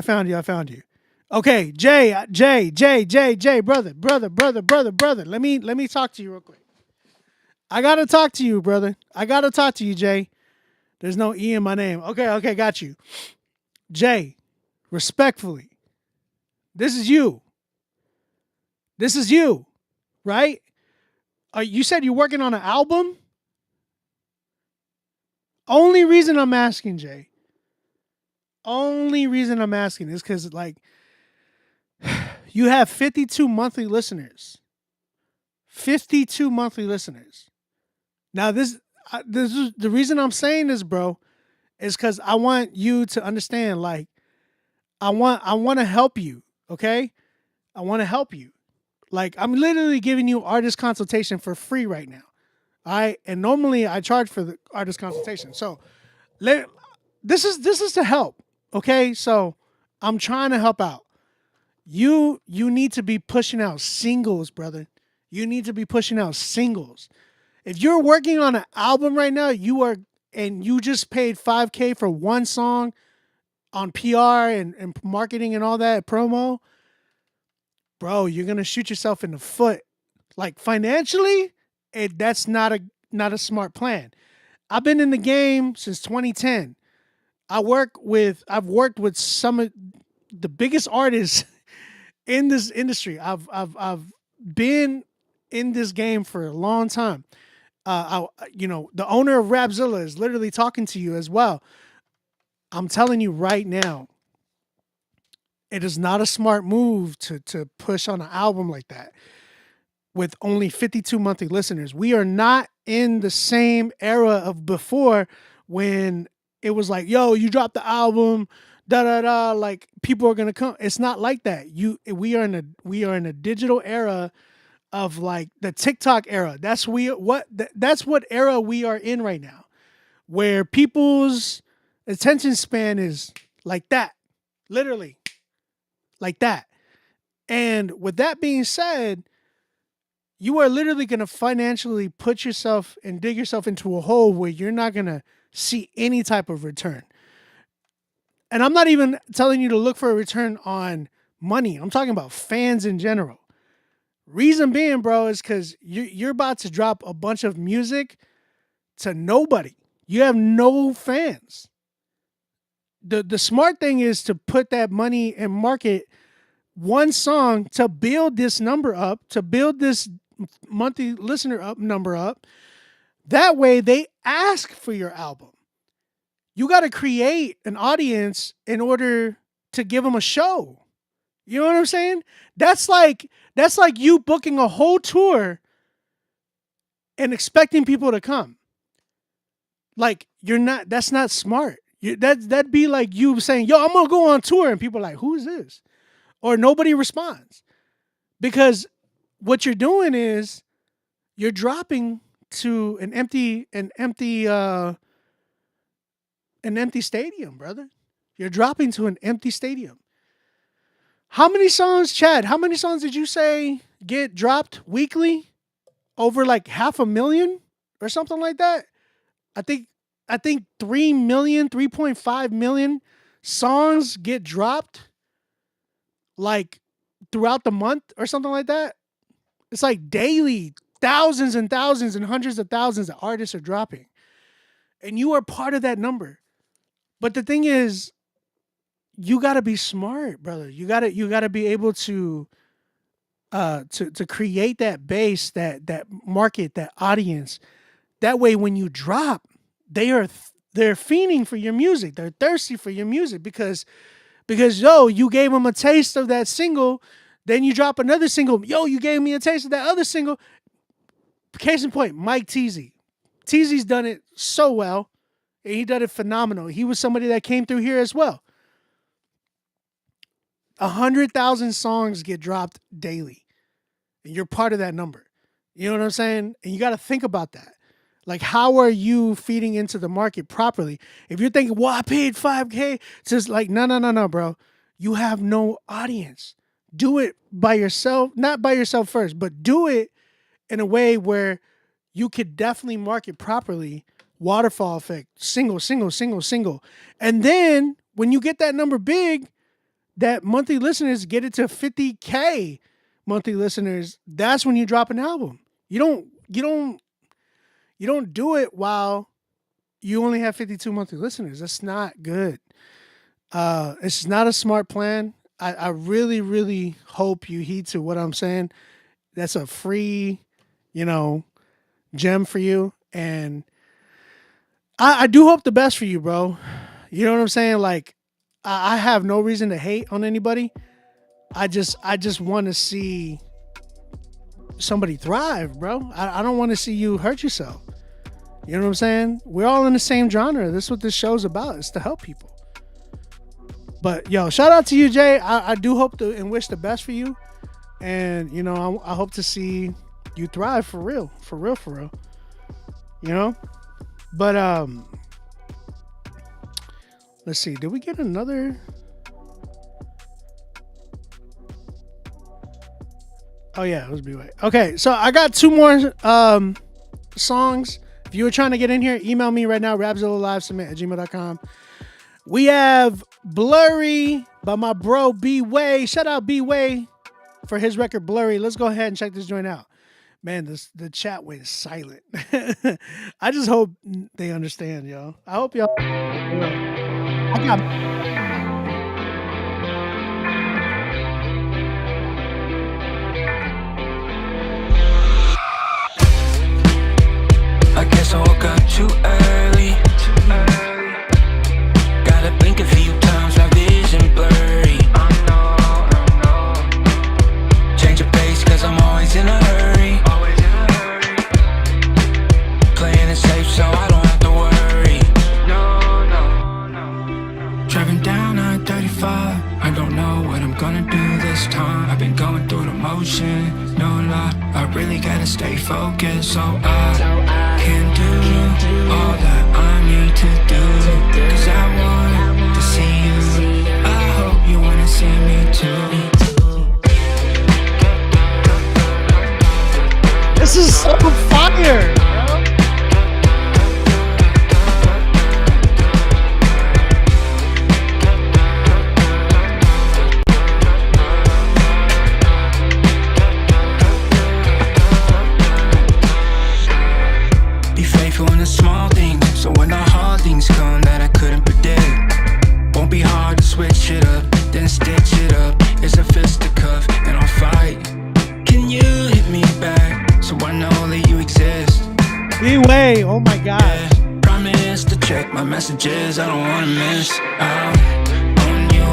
found you. Okay, Jay, brother. Let me talk to you real quick. I gotta talk to you, brother. I gotta talk to you, Jay. There's no E in my name. Okay, got you. Jay, respectfully, this is you. This is you, right? You said you're working on an album? Only reason I'm asking, Jay. Only reason I'm asking is because, like, you have 52 monthly listeners. 52 monthly listeners. Now, this is the reason I'm saying this, bro, is because I want you to understand. Like, I want to help you. Okay, I want to help you. Like, I'm literally giving you artist consultation for free right now. All right, and normally I charge for the artist consultation. So, this is to help. Okay, so I'm trying to help out. You need to be pushing out singles, brother. You need to be pushing out singles. If you're working on an album right now, and you just paid $5,000 for one song on PR and marketing and all that promo, bro, you're gonna shoot yourself in the foot. Like, financially, that's not a smart plan. I've been in the game since 2010. I've worked with some of the biggest artists in this industry. I've been in this game for a long time. The owner of Rapzilla is literally talking to you as well. I'm telling you right now, it is not a smart move to push on an album like that with only 52 monthly listeners. We are not in the same era of before when it was like, yo, you dropped the album, da da da, like people are gonna come. It's not like that. We are in a digital era of like the TikTok era. That's what era we are in right now, where people's attention span is like that, literally, like that. And with that being said, you are literally going to financially put yourself and dig yourself into a hole where you're not going to see any type of return. And I'm not even telling you to look for a return on money. I'm talking about fans in general. Reason being, bro, is because you're about to drop a bunch of music to nobody. You have no fans. The smart thing is to put that money and market one song to build this number up, to build this monthly listener number up. That way they ask for your album. You got to create an audience in order to give them a show. You know what I'm saying? That's like you booking a whole tour and expecting people to come. Like, that's not smart. That'd be like you saying, yo, I'm going to go on tour. And people are like, who is this? Or nobody responds. Because what you're doing is you're dropping to an empty stadium, brother. You're dropping to an empty stadium. How many songs, Chad? How many songs did you say get dropped weekly? Over like 500,000 or something like that? I think 3 million, 3.5 million songs get dropped like throughout the month or something like that. It's like daily, thousands and thousands and hundreds of thousands of artists are dropping. And you are part of that number. But the thing is, you got to be smart, brother. You got to be able to to create that base, that market, that audience. That way, when you drop, they're fiending for your music. They're thirsty for your music because yo, you gave them a taste of that single, then you drop another single. Yo, you gave me a taste of that other single. Case in point, Mike Teasy. Teasy's done it so well, and he done it phenomenal. He was somebody that came through here as well. 100,000 songs get dropped daily, and you're part of that number. You know what I'm saying? And you got to think about that. Like, how are you feeding into the market properly? If you're thinking, well, I paid $5K, it's just like, no, bro. You have no audience. Do it by yourself, not by yourself first, but do it in a way where you could definitely market properly. Waterfall effect, single. And then when you get that number big, that monthly listeners get it to 50K monthly listeners, that's when you drop an album. You don't do it while you only have 52 monthly listeners. That's not good. It's not a smart plan. I really, really hope you heed to what I'm saying. That's a free, gem for you. And I do hope the best for you, bro. You know what I'm saying? Like, I have no reason to hate on anybody. I just want to see somebody thrive, bro. I don't want to see you hurt yourself. You know what I'm saying? We're all in the same genre. This is what this show's about. It's to help people. But yo, shout out to you, Jay. I do hope to and wish the best for you. And I hope to see you thrive for real. But let's see. Did we get another? Oh yeah, it was B-Way. Okay, so I got two more songs. If you were trying to get in here, email me right now, rapzilla.com. We have Blurry by my bro B-Way. Shout out B-Way for his record Blurry. Let's go ahead and check this joint out. Man, the chat went silent. I just hope they understand, yo. I hope y'all. I got. I guess I woke up too early. Gotta blink a few times, my vision blurry. I know. Change of pace, cause I'm always in a hurry. Playing it safe so I don't have to worry. No. Driving down I-35, I don't know what I'm gonna do this time. I've been going through the motion, no lie. I really gotta stay focused so I can do all that I need to do. Cause I want to see you, I hope you wanna see me too. This is so fire, bro. Be faithful in the small things, so when the hard things come that I couldn't predict, won't be hard to switch it up, then stitch it up. It's a fisticuff and I'll fight. Can you hit me back so I know that you exist? B-Way, oh my god. Yeah, promise to check my messages, I don't wanna miss out on you.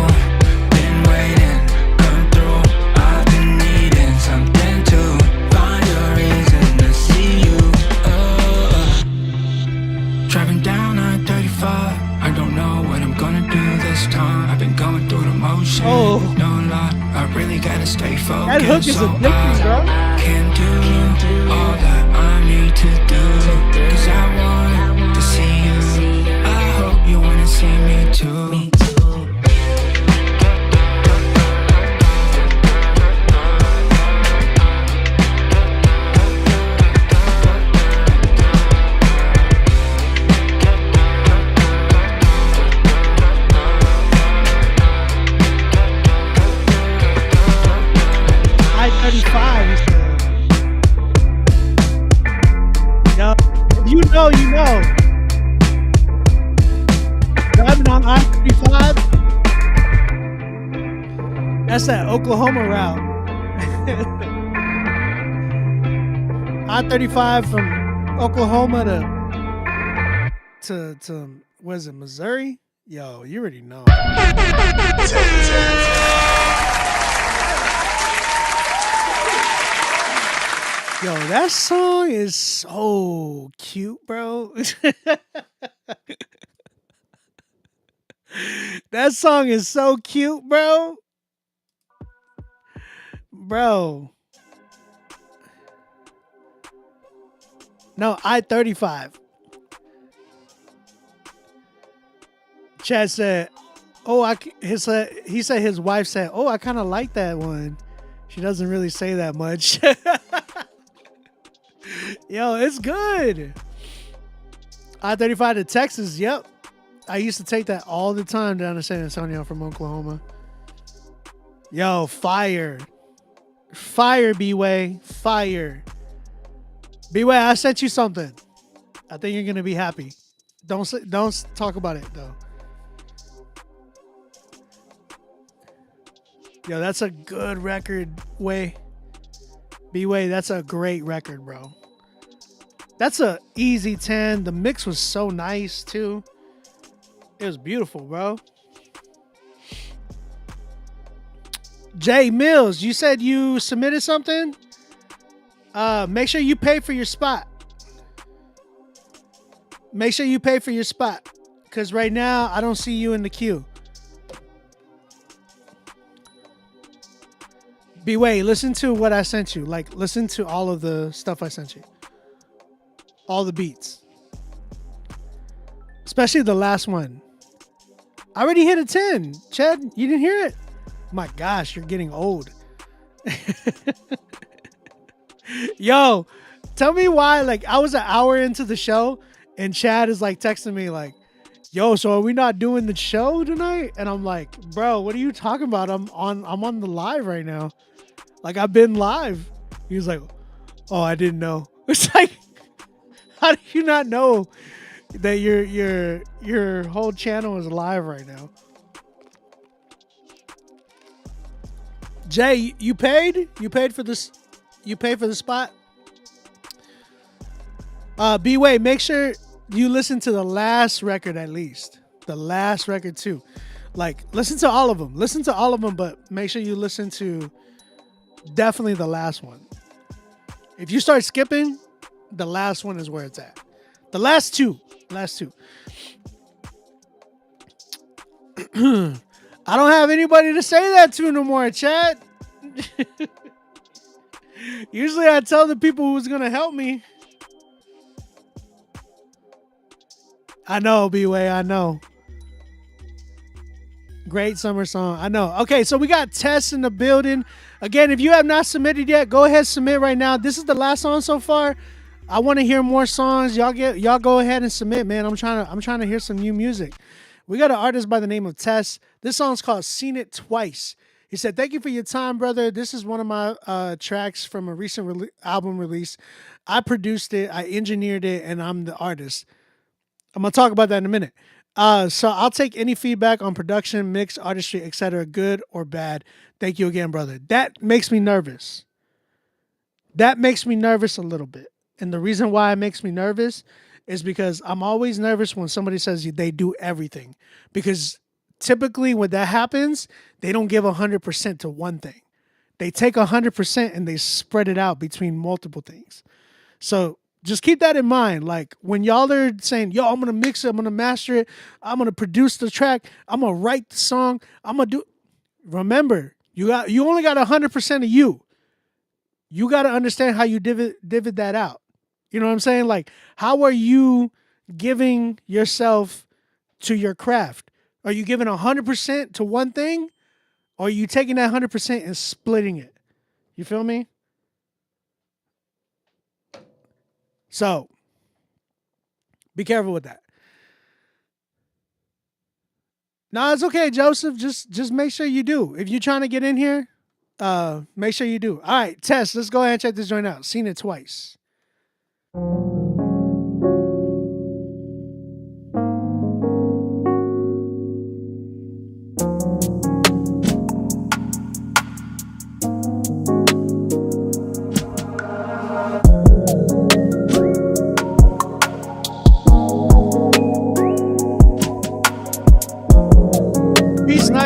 Been waiting, come through. I've been needing something to find a reason to see you. Driving down I-35, I don't know what I'm gonna do this time. I've been going through the motion, no lie. I really gotta stay focused. That hook is so addicting, bro. Can do all that I need to do. Cause I want to see you, I hope you wanna see me too. I-35 is yo, if you know, you know. Driving on I-35, that's that Oklahoma route. I-35 from Oklahoma to what is it, Missouri? Yo, you already know. Yo, that song is so cute, bro. That song is so cute, bro. Bro. No, I-35. Chad said, "Oh, he said his wife said, "Oh, I kind of like that one." She doesn't really say that much. Yo, it's good. I-35 to Texas. Yep, I used to take that all the time down to San Antonio from Oklahoma. Yo, fire, B-Way, fire. B-Way, I sent you something. I think you're gonna be happy. Don't talk about it though. Yo, that's a good record, B-Way, that's a great record, bro. That's a easy 10. The mix was so nice, too. It was beautiful, bro. Jay Mills, you said you submitted something? Make sure you pay for your spot. Make sure you pay for your spot. Because right now, I don't see you in the queue. B-Way, listen to what I sent you. Like, listen to all of the stuff I sent you. All the beats. Especially the last one. I already hit a 10. Chad, you didn't hear it? My gosh, you're getting old. Yo, tell me why, like, I was an hour into the show and Chad is like texting me like, yo, so are we not doing the show tonight? And I'm like, bro, what are you talking about? I'm on the live right now. Like, I've been live. He was like, oh, I didn't know. It's like, how do you not know that your whole channel is live right now? Jay, you paid? You paid for this? You paid for the spot? B-Way, make sure you listen to the last record at least. The last record too. Like, listen to all of them. Listen to all of them, but make sure you listen to definitely the last one. If you start skipping, the last one is where it's at. The last two. I don't have anybody to say that to no more, chat. Usually I tell the people who's going to help me. I know, B-Way, I know. Great summer song. I know. Okay, so we got Tess in the building. Again, if you have not submitted yet, go ahead and submit right now. This is the last song so far. I want to hear more songs. Y'all go ahead and submit, man. I'm trying to hear some new music. We got an artist by the name of Tess. This song's called Seen It Twice. He said, thank you for your time, brother. This is one of my tracks from a recent album release. I produced it, I engineered it, and I'm the artist. I'm going to talk about that in a minute. So I'll take any feedback on production, mix, artistry, etc., good or bad. Thank you again, brother. That makes me nervous. That makes me nervous a little bit. And the reason why it makes me nervous is because I'm always nervous when somebody says they do everything. Because typically when that happens, they don't give 100% to one thing. They take 100% and they spread it out between multiple things. So just keep that in mind. Like, when y'all are saying, yo, I'm going to mix it, I'm going to master it, I'm going to produce the track, I'm going to write the song, I'm going to do... Remember, you only got 100% of you. You got to understand how you divot that out. You know what I'm saying? Like, how are you giving yourself to your craft? Are you giving 100% to one thing? Or are you taking that 100% and splitting it? You feel me? So, be careful with that. No, it's okay, Joseph. Just make sure you do. If you're trying to get in here, make sure you do. All right, Tess, let's go ahead and check this joint out. Seen It Twice.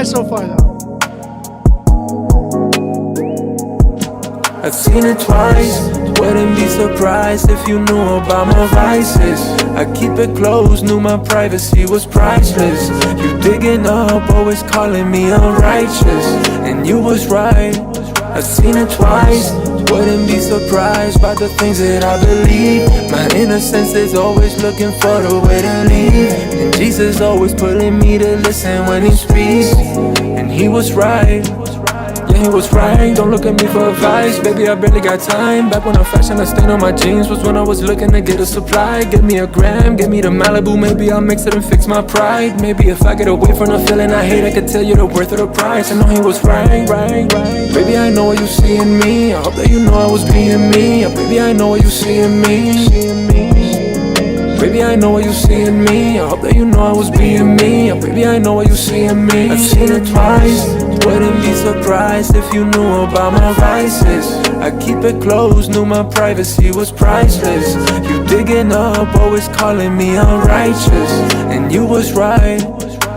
Test so far though. I've seen it twice, wouldn't be surprised if you knew about my vices. I keep it close, knew my privacy was priceless. You digging up, always calling me unrighteous, and you was right. I've seen it twice, wouldn't be surprised by the things that I believe. My innocence is always looking for the way to leave, and Jesus always pulling me to listen when he speaks, and he was right. Yeah, he was right, don't look at me for advice. Baby, I barely got time. Back when I fashioned a stain on my jeans was when I was looking to get a supply. Give me a gram, give me the Malibu. Maybe I'll mix it and fix my pride. Maybe if I get away from the feeling I hate, I could tell you the worth of the price. I know he was right. Baby, I know what you see in me. I hope that you know I was being me. Baby, I know what you see in me. Baby, I know what you see in me. I hope that you know I was being me. Baby, I know what you see in me. I've seen it twice, wouldn't be surprised if you knew about my vices. I keep it close, knew my privacy was priceless. You digging up, always calling me unrighteous, and you was right.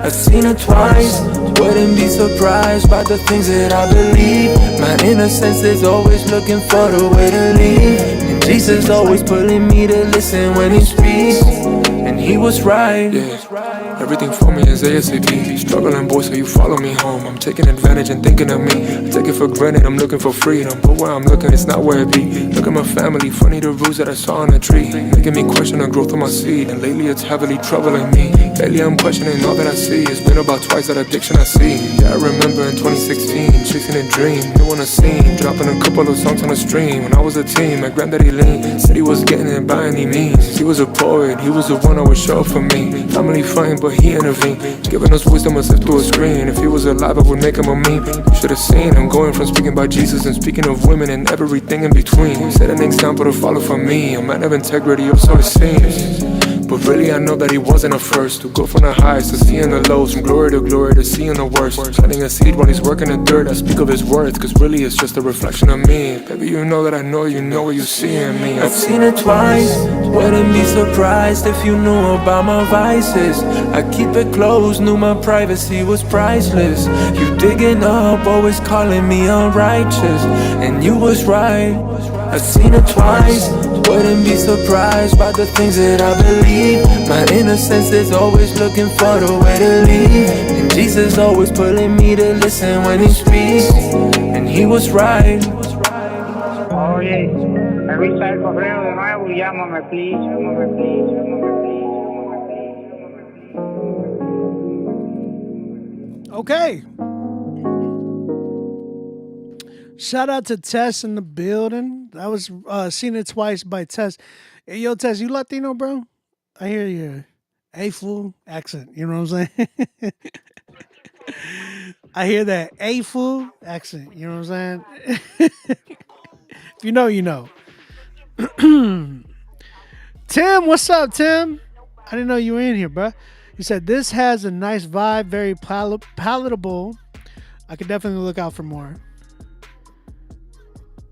I've seen it twice, wouldn't be surprised by the things that I believe. My innocence is always looking for the way to leave, and Jesus always pulling me to listen when he speaks, and he was right. Yeah. Everything for me is ASAP. Struggling boy, so you follow me home. I'm taking advantage and thinking of me. I take it for granted, I'm looking for freedom, but where I'm looking, it's not where it be. Look at my family, funny the roots that I saw on a tree, making me question the growth of my seed, and lately it's heavily troubling me. Lately I'm questioning all that I see. It's been about twice that addiction I see. Yeah, I remember in 2016, chasing a dream, new on the scene, dropping a couple of songs on the stream. When I was a teen, my granddaddy lean, said he was getting it by any means. He was a poet, he was the one who would show up for me. Family fighting, but he intervened, giving us wisdom as if through a screen. If he was alive, I would make him a meme. You should have seen him going from speaking about Jesus and speaking of women and everything in between. He set an example to follow for me, a man of integrity, or so it seems. But really I know that he wasn't a first to go from the highs to seeing the lows, from glory to seeing the worst. Planting a seed while he's working the dirt, I speak of his worth, cause really it's just a reflection of me. Baby, you know that I know you know what you see in me. I've seen it twice, wouldn't be surprised if you knew about my vices. I keep it close, knew my privacy was priceless. You digging up, always calling me unrighteous, and you was right. I've seen it twice, wouldn't be surprised by the things that I believe. My innocence is always looking for the way to leave, and Jesus always pulling me to listen when he speaks, and he was right. Oye, revisa el correo de nuevo y llámame, please. Okay. Shout out to Tess in the building. That was Seen It Twice by Tess. Hey, yo, Tess, you Latino, bro? I hear your A-fool accent. You know what I'm saying? I hear that A-fool accent. You know what I'm saying? If you know, you know. Tim, what's up, Tim? I didn't know you were in here, bro. You said this has a nice vibe, very palatable. I could definitely look out for more.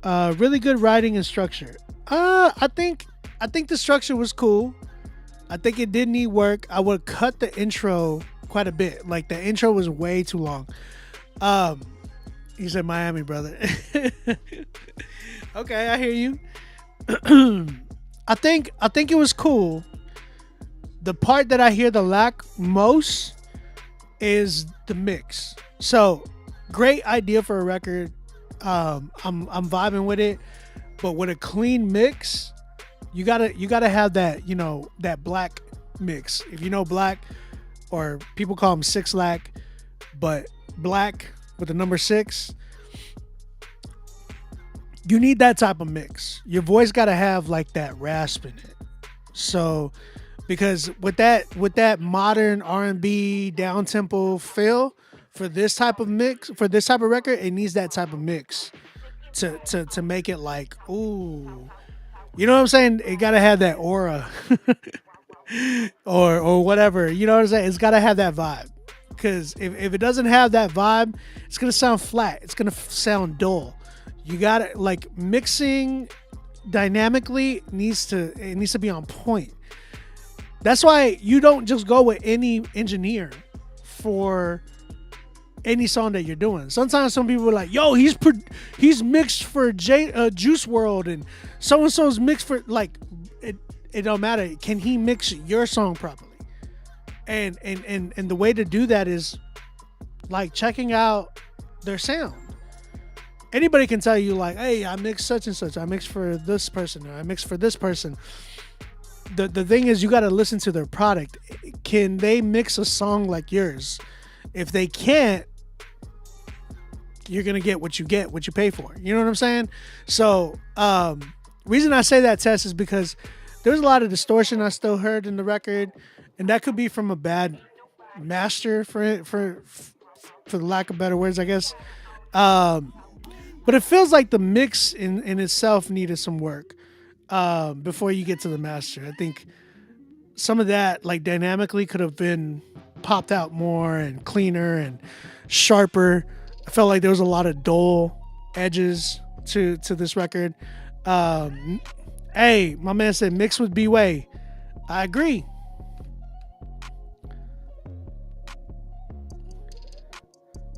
Really good writing and structure. I think the structure was cool. I think it did need work. I would cut the intro quite a bit. Like the intro was way too long. You said Miami, brother. Okay, I hear you. I think it was cool. The part that I hear the lack most is the mix. So, great idea for a record. I'm vibing with it, but with a clean mix, you gotta have that, you know, that black mix. If you know black, or people call them 6-lack, but black with the number 6, you need that type of mix. Your voice gotta have like that rasp in it. So, because with that modern R&B down tempo feel, for this type of mix, for this type of record, it needs that type of mix to make it like, ooh, you know what I'm saying? It gotta have that aura, or whatever. You know what I'm saying? It's gotta have that vibe. Because if it doesn't have that vibe, it's gonna sound flat. It's gonna sound dull. You gotta, like, mixing dynamically needs to be on point. That's why you don't just go with any engineer for any song that you're doing. Sometimes some people are like, yo, he's mixed for Juice World, and so-and-so's mixed for, like, it don't matter. Can he mix your song properly? And the way to do that is like checking out their sound. Anybody can tell you, like, hey, I mix such and such. I mix for this person, or I mix for this person. The thing is, you got to listen to their product. Can they mix a song like yours? If they can't, you're going to get what you pay for. You know what I'm saying? So, reason I say that, Tess, is because there's a lot of distortion I still heard in the record, and that could be from a bad master, for the lack of better words, I guess. But it feels like the mix in itself needed some work before you get to the master. I think some of that, like, dynamically could have been popped out more and cleaner and sharper. I felt like there was a lot of dull edges to this record. Hey, my man said mix with B-Way. I agree.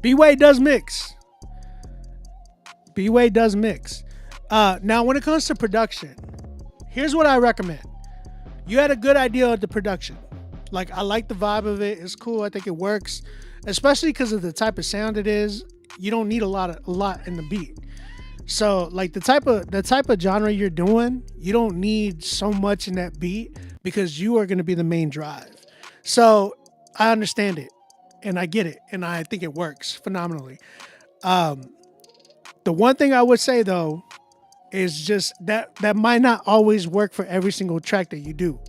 B-Way does mix. B-Way does mix. Now, when it comes to production, here's what I recommend. You had a good idea of the production. Like, I like the vibe of it. It's cool. I think it works, especially because of the type of sound it is. You don't need a lot in the beat. So, like, the type of genre you're doing, you don't need so much in that beat because you are going to be the main drive. So, I understand it, and I get it, and I think it works phenomenally. The one thing I would say, though, is just that might not always work for every single track that you do.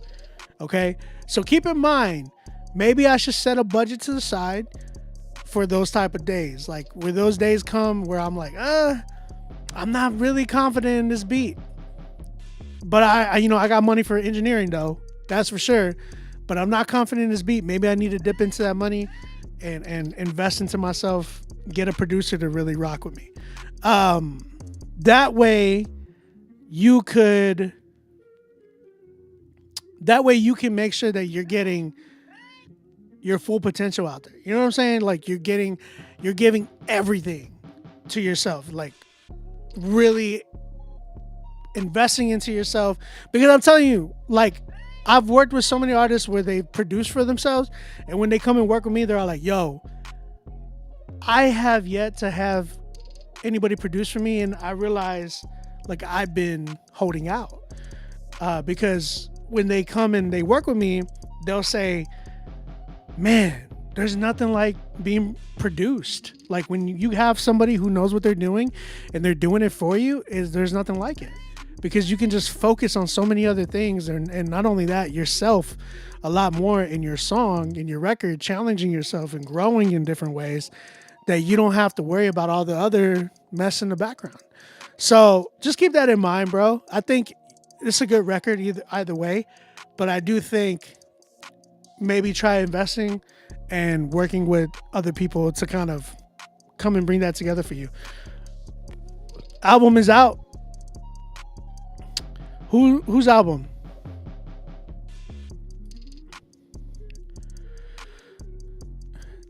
Okay? So keep in mind, maybe I should set a budget to the side for those type of days. Like, where those days come where I'm like, I'm not really confident in this beat. But I got money for engineering, though. That's for sure. But I'm not confident in this beat. Maybe I need to dip into that money and invest into myself, get a producer to really rock with me. That way you can make sure that you're getting your full potential out there. You know what I'm saying? Like, you're giving everything to yourself, like really investing into yourself. Because I'm telling you, like, I've worked with so many artists where they produce for themselves, and when they come and work with me, they're all like, yo, I have yet to have anybody produce for me, and I realize, like, I've been holding out because when they come and they work with me, they'll say, man, there's nothing like being produced. Like, when you have somebody who knows what they're doing and they're doing it for you, there's nothing like it, because you can just focus on so many other things, and not only that, yourself a lot more in your song, in your record, challenging yourself and growing in different ways that you don't have to worry about all the other mess in the background. So just keep that in mind, bro. I think it's a good record either way, but I do think maybe try investing and working with other people to kind of come and bring that together for you. Album is out. Whose album?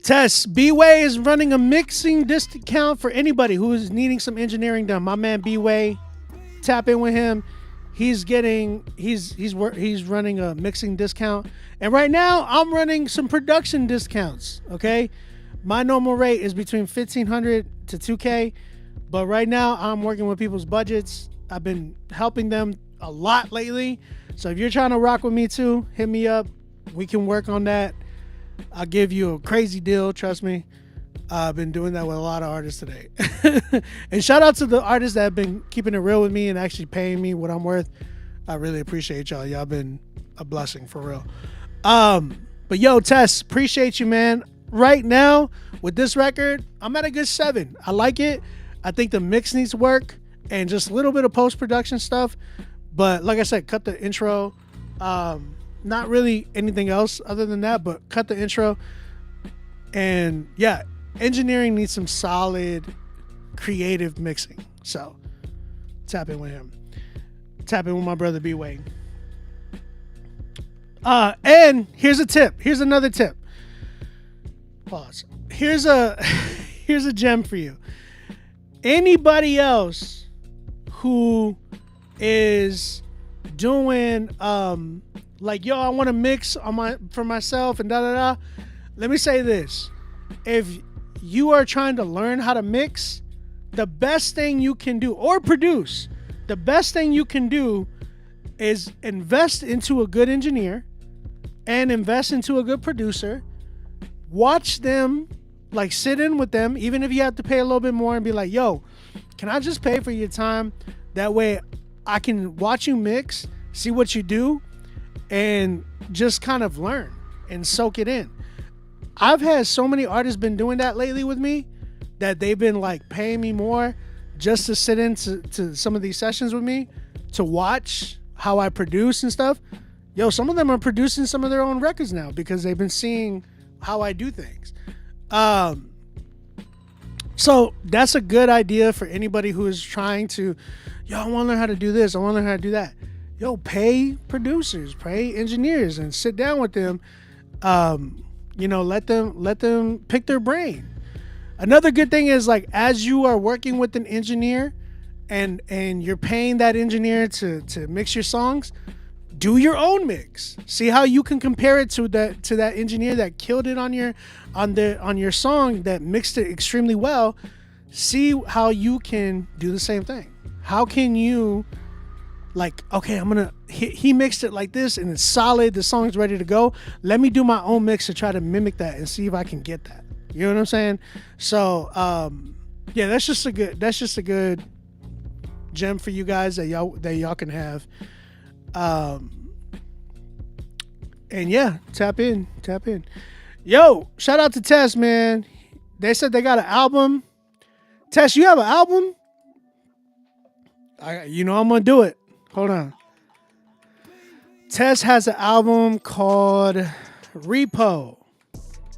Tess, B-Way is running a mixing discount for anybody who is needing some engineering done. My man B-Way, tap in with him. He's running a mixing discount. And right now, I'm running some production discounts, okay? My normal rate is between $1,500 to $2,000, but right now, I'm working with people's budgets. I've been helping them a lot lately. So if you're trying to rock with me too, hit me up. We can work on that. I'll give you a crazy deal, trust me. I've been doing that with a lot of artists today. And shout out to the artists that have been keeping it real with me and actually paying me what I'm worth. I really appreciate y'all. Y'all been a blessing, for real. But yo, Tess, appreciate you, man. Right now, with this record, I'm at a good 7. I like it. I think the mix needs work and just a little bit of post-production stuff. But like I said, cut the intro. Not really anything else other than that, but cut the intro. And yeah, engineering needs some solid creative mixing. So tap in with him. Tap in with my brother B-Way. And here's a tip. Here's another tip. Pause. Here's a here's a gem for you. Anybody else who is doing like, yo, I want to mix for myself and da da da. Let me say this. If you are trying to learn how to mix, the best thing you can do, or produce, the best thing you can do is invest into a good engineer and invest into a good producer. Watch them, like sit in with them, even if you have to pay a little bit more, and be like, yo, can I just pay for your time? That way I can watch you mix, see what you do, and just kind of learn and soak it in. I've had so many artists been doing that lately with me that they've been like paying me more just to sit into some of these sessions with me to watch how I produce and stuff. Yo, some of them are producing some of their own records now because they've been seeing how I do things. So that's a good idea for anybody who is trying to, yo, I want to learn how to do this. I want to learn how to do that. Yo, pay producers, pay engineers, and sit down with them. Let them pick their brain. Another good thing is, like, as you are working with an engineer and you're paying that engineer to mix your songs, do your own mix. See how you can compare it to that engineer that killed it on your song, that mixed it extremely well. See how you can do the same thing. How can you, like, okay, he mixed it like this and it's solid, the song's ready to go. Let me do my own mix to try to mimic that and see if I can get that. You know what I'm saying? So yeah, that's just a good gem for you guys that y'all can have. And yeah, tap in. Yo, shout out to Tess, man. They said they got an album. Tess, you have an album? I'm gonna do it. Hold on. Tess has an album called Repo.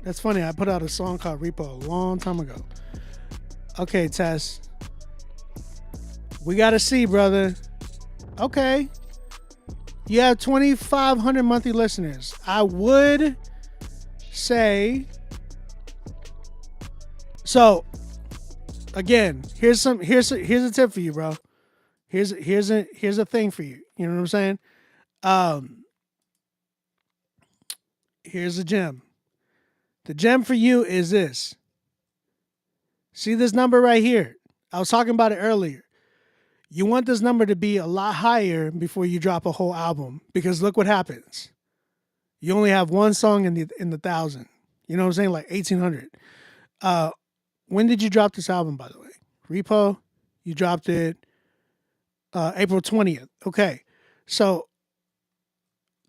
That's funny. I put out a song called Repo a long time ago. Okay, Tess. We gotta see, brother. Okay. You have 2,500 monthly listeners. I would say. So, again, here's a tip for you, bro. Here's a thing for you. You know what I'm saying? Here's a gem. The gem for you is this. See this number right here? I was talking about it earlier. You want this number to be a lot higher before you drop a whole album, because look what happens. You only have one song in the 1,000. You know what I'm saying? Like 1,800. When did you drop this album, by the way? Repo, you dropped it April 20th. Okay. So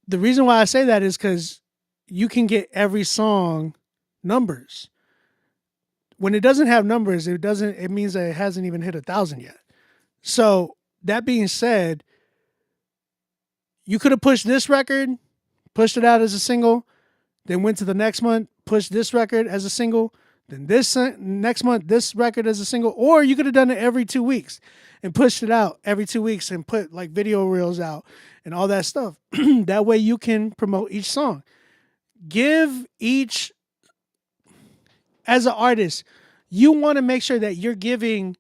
the reason why I say that is because you can get every song numbers. When it doesn't have numbers, it means that it hasn't even hit 1,000 yet. So that being said, you could have pushed this record, pushed it out as a single, then went to the next month, pushed this record as a single, then this next month, this record as a single, or you could have done it every 2 weeks and pushed it out every 2 weeks and put like video reels out and all that stuff. That way you can promote each song. As an artist, you want to make sure that you're giving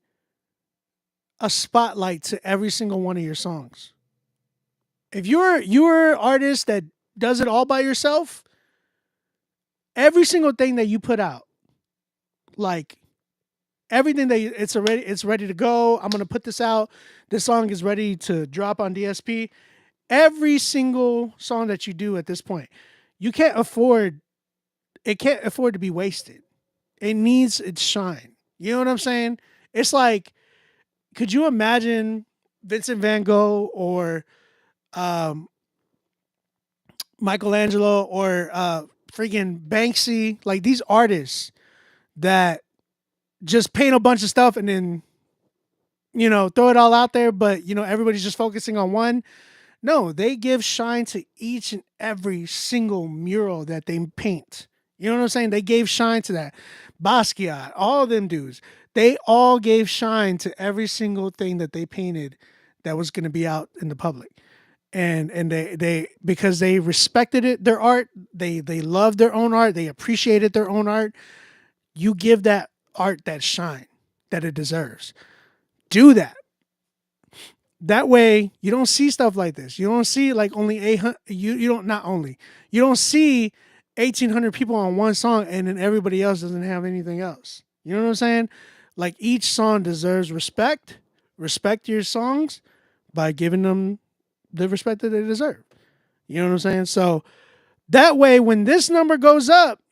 a spotlight to every single one of your songs. If you're an artist that does it all by yourself, every single thing that you put out, like everything that it's ready to go. I'm gonna put this out. This song is ready to drop on DSP. Every single song that you do at this point, it can't afford to be wasted. It needs its shine. You know what I'm saying? It's like, could you imagine Vincent van Gogh or Michelangelo or freaking Banksy, like these artists that just paint a bunch of stuff and then, throw it all out there, but, everybody's just focusing on one? No, they give shine to each and every single mural that they paint. You know what I'm saying? They gave shine to that. Basquiat, all of them dudes, they all gave shine to every single thing that they painted that was going to be out in the public. and they because they respected it, their art, they loved their own art, they appreciated their own art. You give that art that shine that it deserves. Do that. That way you don't see stuff like this. You don't see like only 800. You don't not only you don't see 1,800 people on one song and then everybody else doesn't have anything else. You know what I'm saying? Like each song deserves respect. Respect your songs by giving them the respect that they deserve. You know what I'm saying? So that way, when this number goes up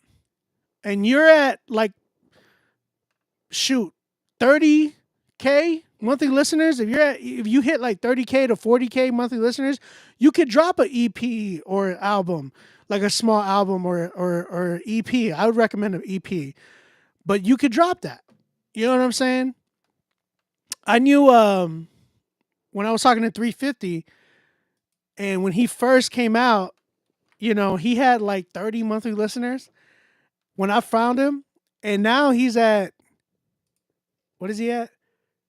and you're at like, shoot, 30K monthly listeners, if you hit like 30K to 40K monthly listeners, you could drop an EP or an album, like a small album or EP. I would recommend an EP, but you could drop that. You know what I'm saying? I knew when I was talking to 350, and when he first came out, you know, he had like 30 monthly listeners when I found him, and now he's at, what is he at?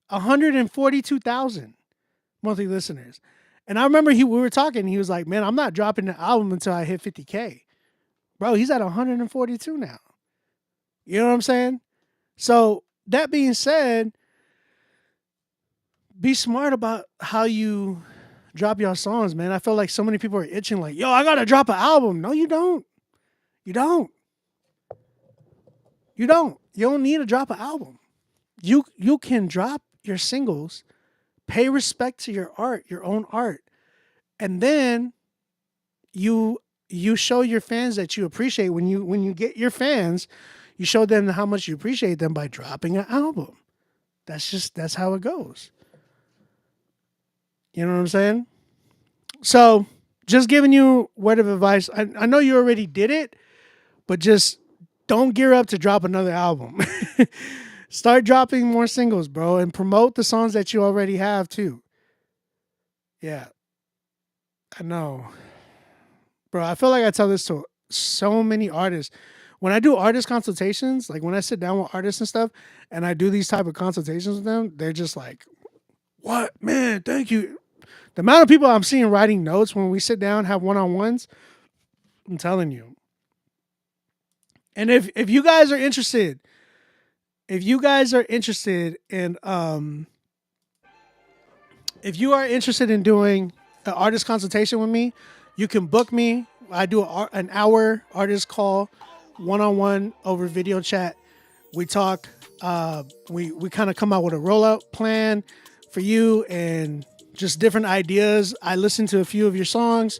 142,000 monthly listeners. And I remember we were talking, he was like, man, I'm not dropping the album until I hit 50K. Bro, he's at 142 now. You know what I'm saying? So that being said, be smart about how you drop your songs, man. I feel like so many people are itching like, yo, I got to drop an album. No, you don't. You don't. You don't. You don't need to drop an album. You can drop your singles, pay respect to your art, your own art, and then you show your fans that you appreciate. When you get your fans, you show them how much you appreciate them by dropping an album. That's how it goes. You know what I'm saying? So just giving you word of advice. I know you already did it, but just don't gear up to drop another album. Start dropping more singles, bro, and promote the songs that you already have too. Yeah. I know. Bro, I feel like I tell this to so many artists. When I do artist consultations, like when I sit down with artists and stuff, and I do these type of consultations with them, they're just like, what? Man, thank you. The amount of people I'm seeing writing notes when we sit down, have one-on-ones, I'm telling you. And if you guys are interested, in if you are interested in doing an artist consultation with me, you can book me. I do an hour artist call, one-on-one over video chat. We talk. We kind of come out with a rollout plan for you and just different ideas. I listen to a few of your songs,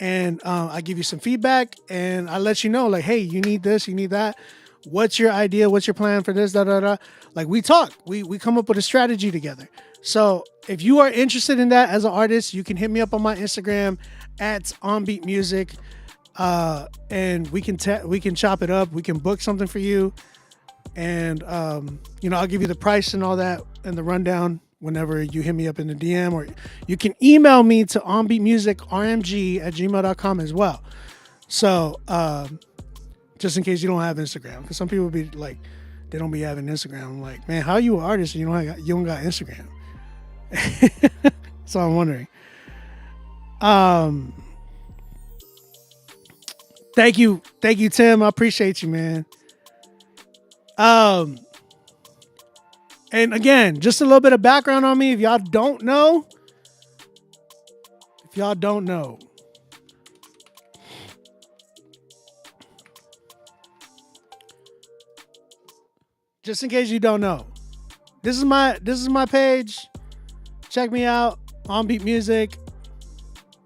and I give you some feedback, and I let you know, like, hey, you need this, you need that. What's your idea? What's your plan for this? Da da da. Like we talk. We come up with a strategy together. So if you are interested in that as an artist, you can hit me up on my Instagram at OnBeat Music, and we can chop it up. We can book something for you, and I'll give you the price and all that and the rundown whenever you hit me up in the DM, or you can email me to onbeatmusicrmg@gmail.com as well. So just in case you don't have Instagram, because some people be like, they don't be having Instagram. I'm like, man, how are you an artist and you don't got Instagram? So I'm wondering. Thank you, Tim. I appreciate you, man. And again, just a little bit of background on me. If y'all don't know, just in case you don't know, this is my page. Check me out on Beat Music.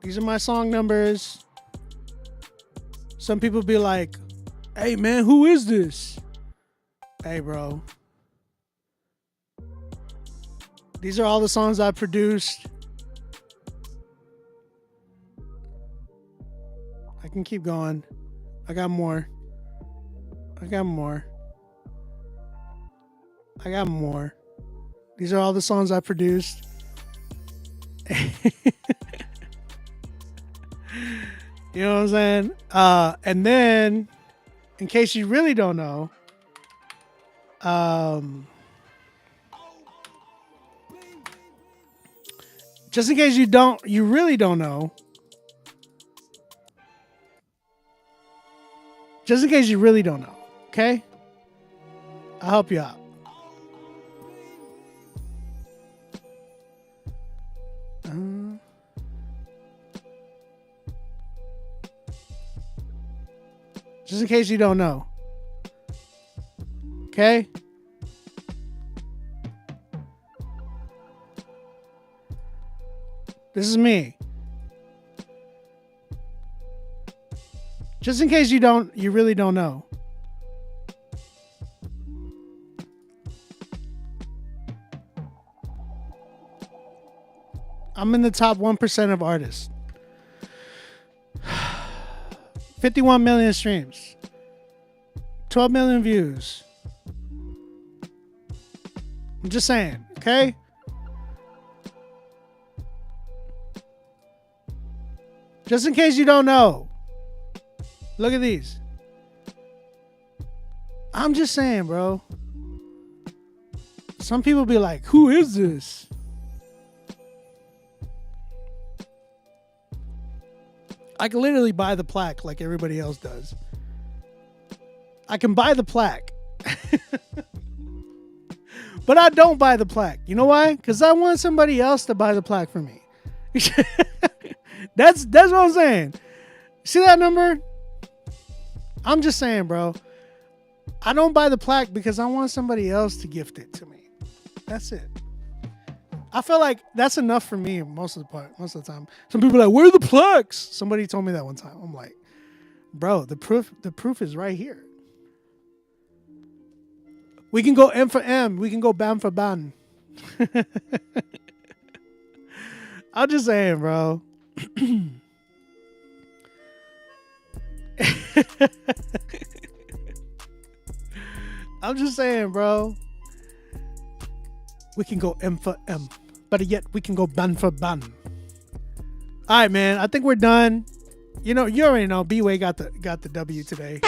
These are my song numbers. Some people be like, hey man, who is this? Hey bro, these are all the songs I produced. I can keep going. I got more. These are all the songs I produced. You know what I'm saying? And then, in case you really don't know, Just in case you really don't know. Just in case you really don't know, okay? I'll help you out. Just in case you don't know. Okay? This is me. Just in case you really don't know. I'm in the top 1% of artists. 51 million streams. 12 million views. I'm just saying, okay? Just in case you don't know. Look at these. I'm just saying, bro. Some people be like, who is this? I can literally buy the plaque like everybody else does. I can buy the plaque. But I don't buy the plaque. You know why? Because I want somebody else to buy the plaque for me. That's what I'm saying. See that number? I'm just saying, bro. I don't buy the plaque because I want somebody else to gift it to me. That's it. I feel like that's enough for me most of the time. Some people are like, where are the plaques? Somebody told me that one time. I'm like, bro, the proof is right here. We can go M for M. We can go BAM for BAN. I'm just saying, bro. I'm just saying, bro. We can go M for M. But yet we can go BAN for BAN. All right, man. I think we're done. You know, you already know B-Way got the W today.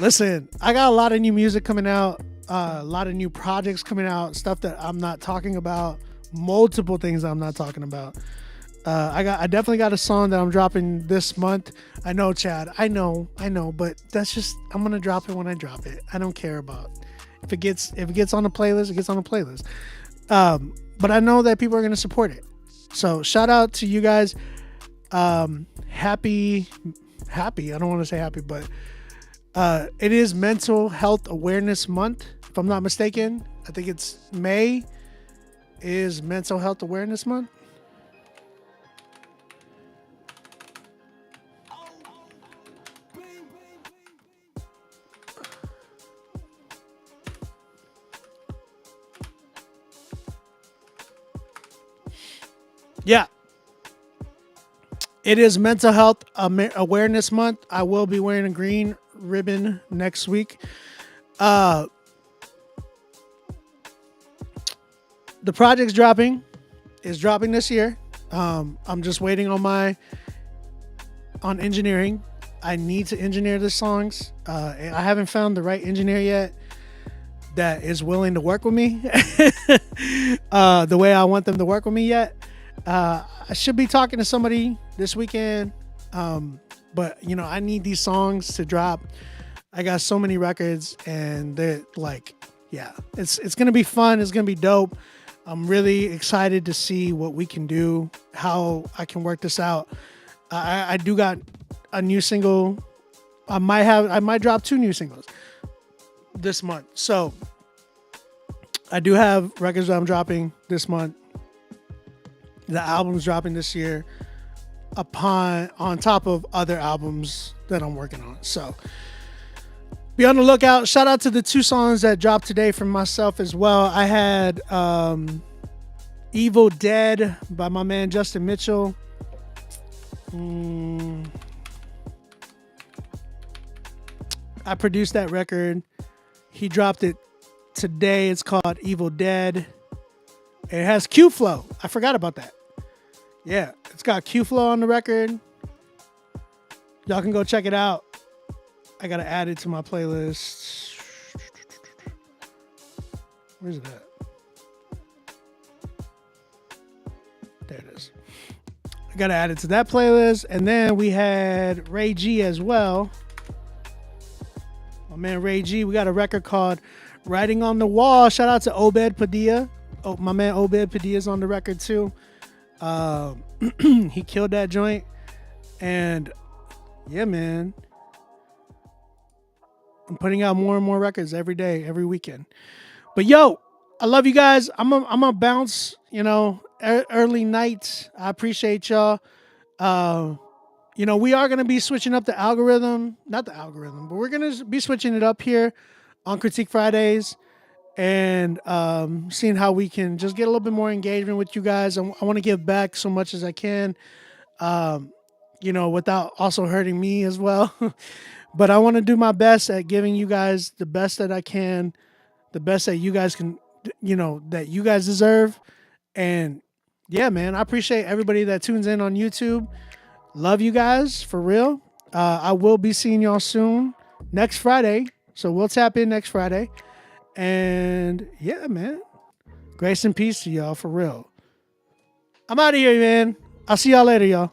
Listen, I got a lot of new music coming out, a lot of new projects coming out, stuff that I'm not talking about, multiple things I'm not talking about. I definitely got a song that I'm dropping this month. I know, Chad. I know, but that's just, I'm gonna drop it when I drop it. I don't care about if it gets on the playlist, it gets on the playlist. But I know that people are gonna support it. So shout out to you guys. Happy. I don't want to say happy, but it is Mental Health Awareness Month, if I'm not mistaken. I think it's May is Mental Health Awareness Month. Yeah. It is Mental Health Awareness Month. I will be wearing a green ribbon next week. The project's dropping this year. I'm just waiting on engineering. I need to engineer the songs. I haven't found the right engineer yet that is willing to work with me the way I want them to work with me yet. I should be talking to somebody this weekend. But you know, I need these songs to drop. I got so many records and they're like, yeah, it's going to be fun. It's going to be dope. I'm really excited to see what we can do, how I can work this out. I do got a new single. I might drop 2 new singles this month. So I do have records that I'm dropping this month. The album's dropping this year on top of other albums that I'm working on. So be on the lookout. Shout out to the 2 songs that dropped today from myself as well. I had Evil Dead by my man Justin Mitchell. I produced that record. He dropped it today. It's called Evil Dead. It has Q-Flow. I forgot about that. Yeah, it's got Q-Flow on the record. Y'all can go check it out. I got to add it to my playlist. Where's it at? There it is. I gotta add it to that playlist. And then we had Ray G as well. My man Ray G, we got a record called Writing on the Wall. Shout out to Obed Padilla. Oh, my man Obed Padilla's on the record too. He killed that joint. And yeah, man. I'm putting out more and more records every day, every weekend. But yo, I love you guys. I'm gonna bounce, early nights. I appreciate y'all. We are gonna be switching up the algorithm. Not the algorithm, but we're gonna be switching it up here on Critique Fridays and seeing how we can just get a little bit more engagement with you guys. I want to give back so much as I can, without also hurting me as well. But I want to do my best at giving you guys the best that I can, the best that you guys can, that you guys deserve. And yeah, man, I appreciate everybody that tunes in on YouTube. Love you guys, for real. I will be seeing y'all soon, next Friday. So we'll tap in next Friday. And yeah, man, grace and peace to y'all, for real. I'm out of here, man. I'll see y'all later, y'all.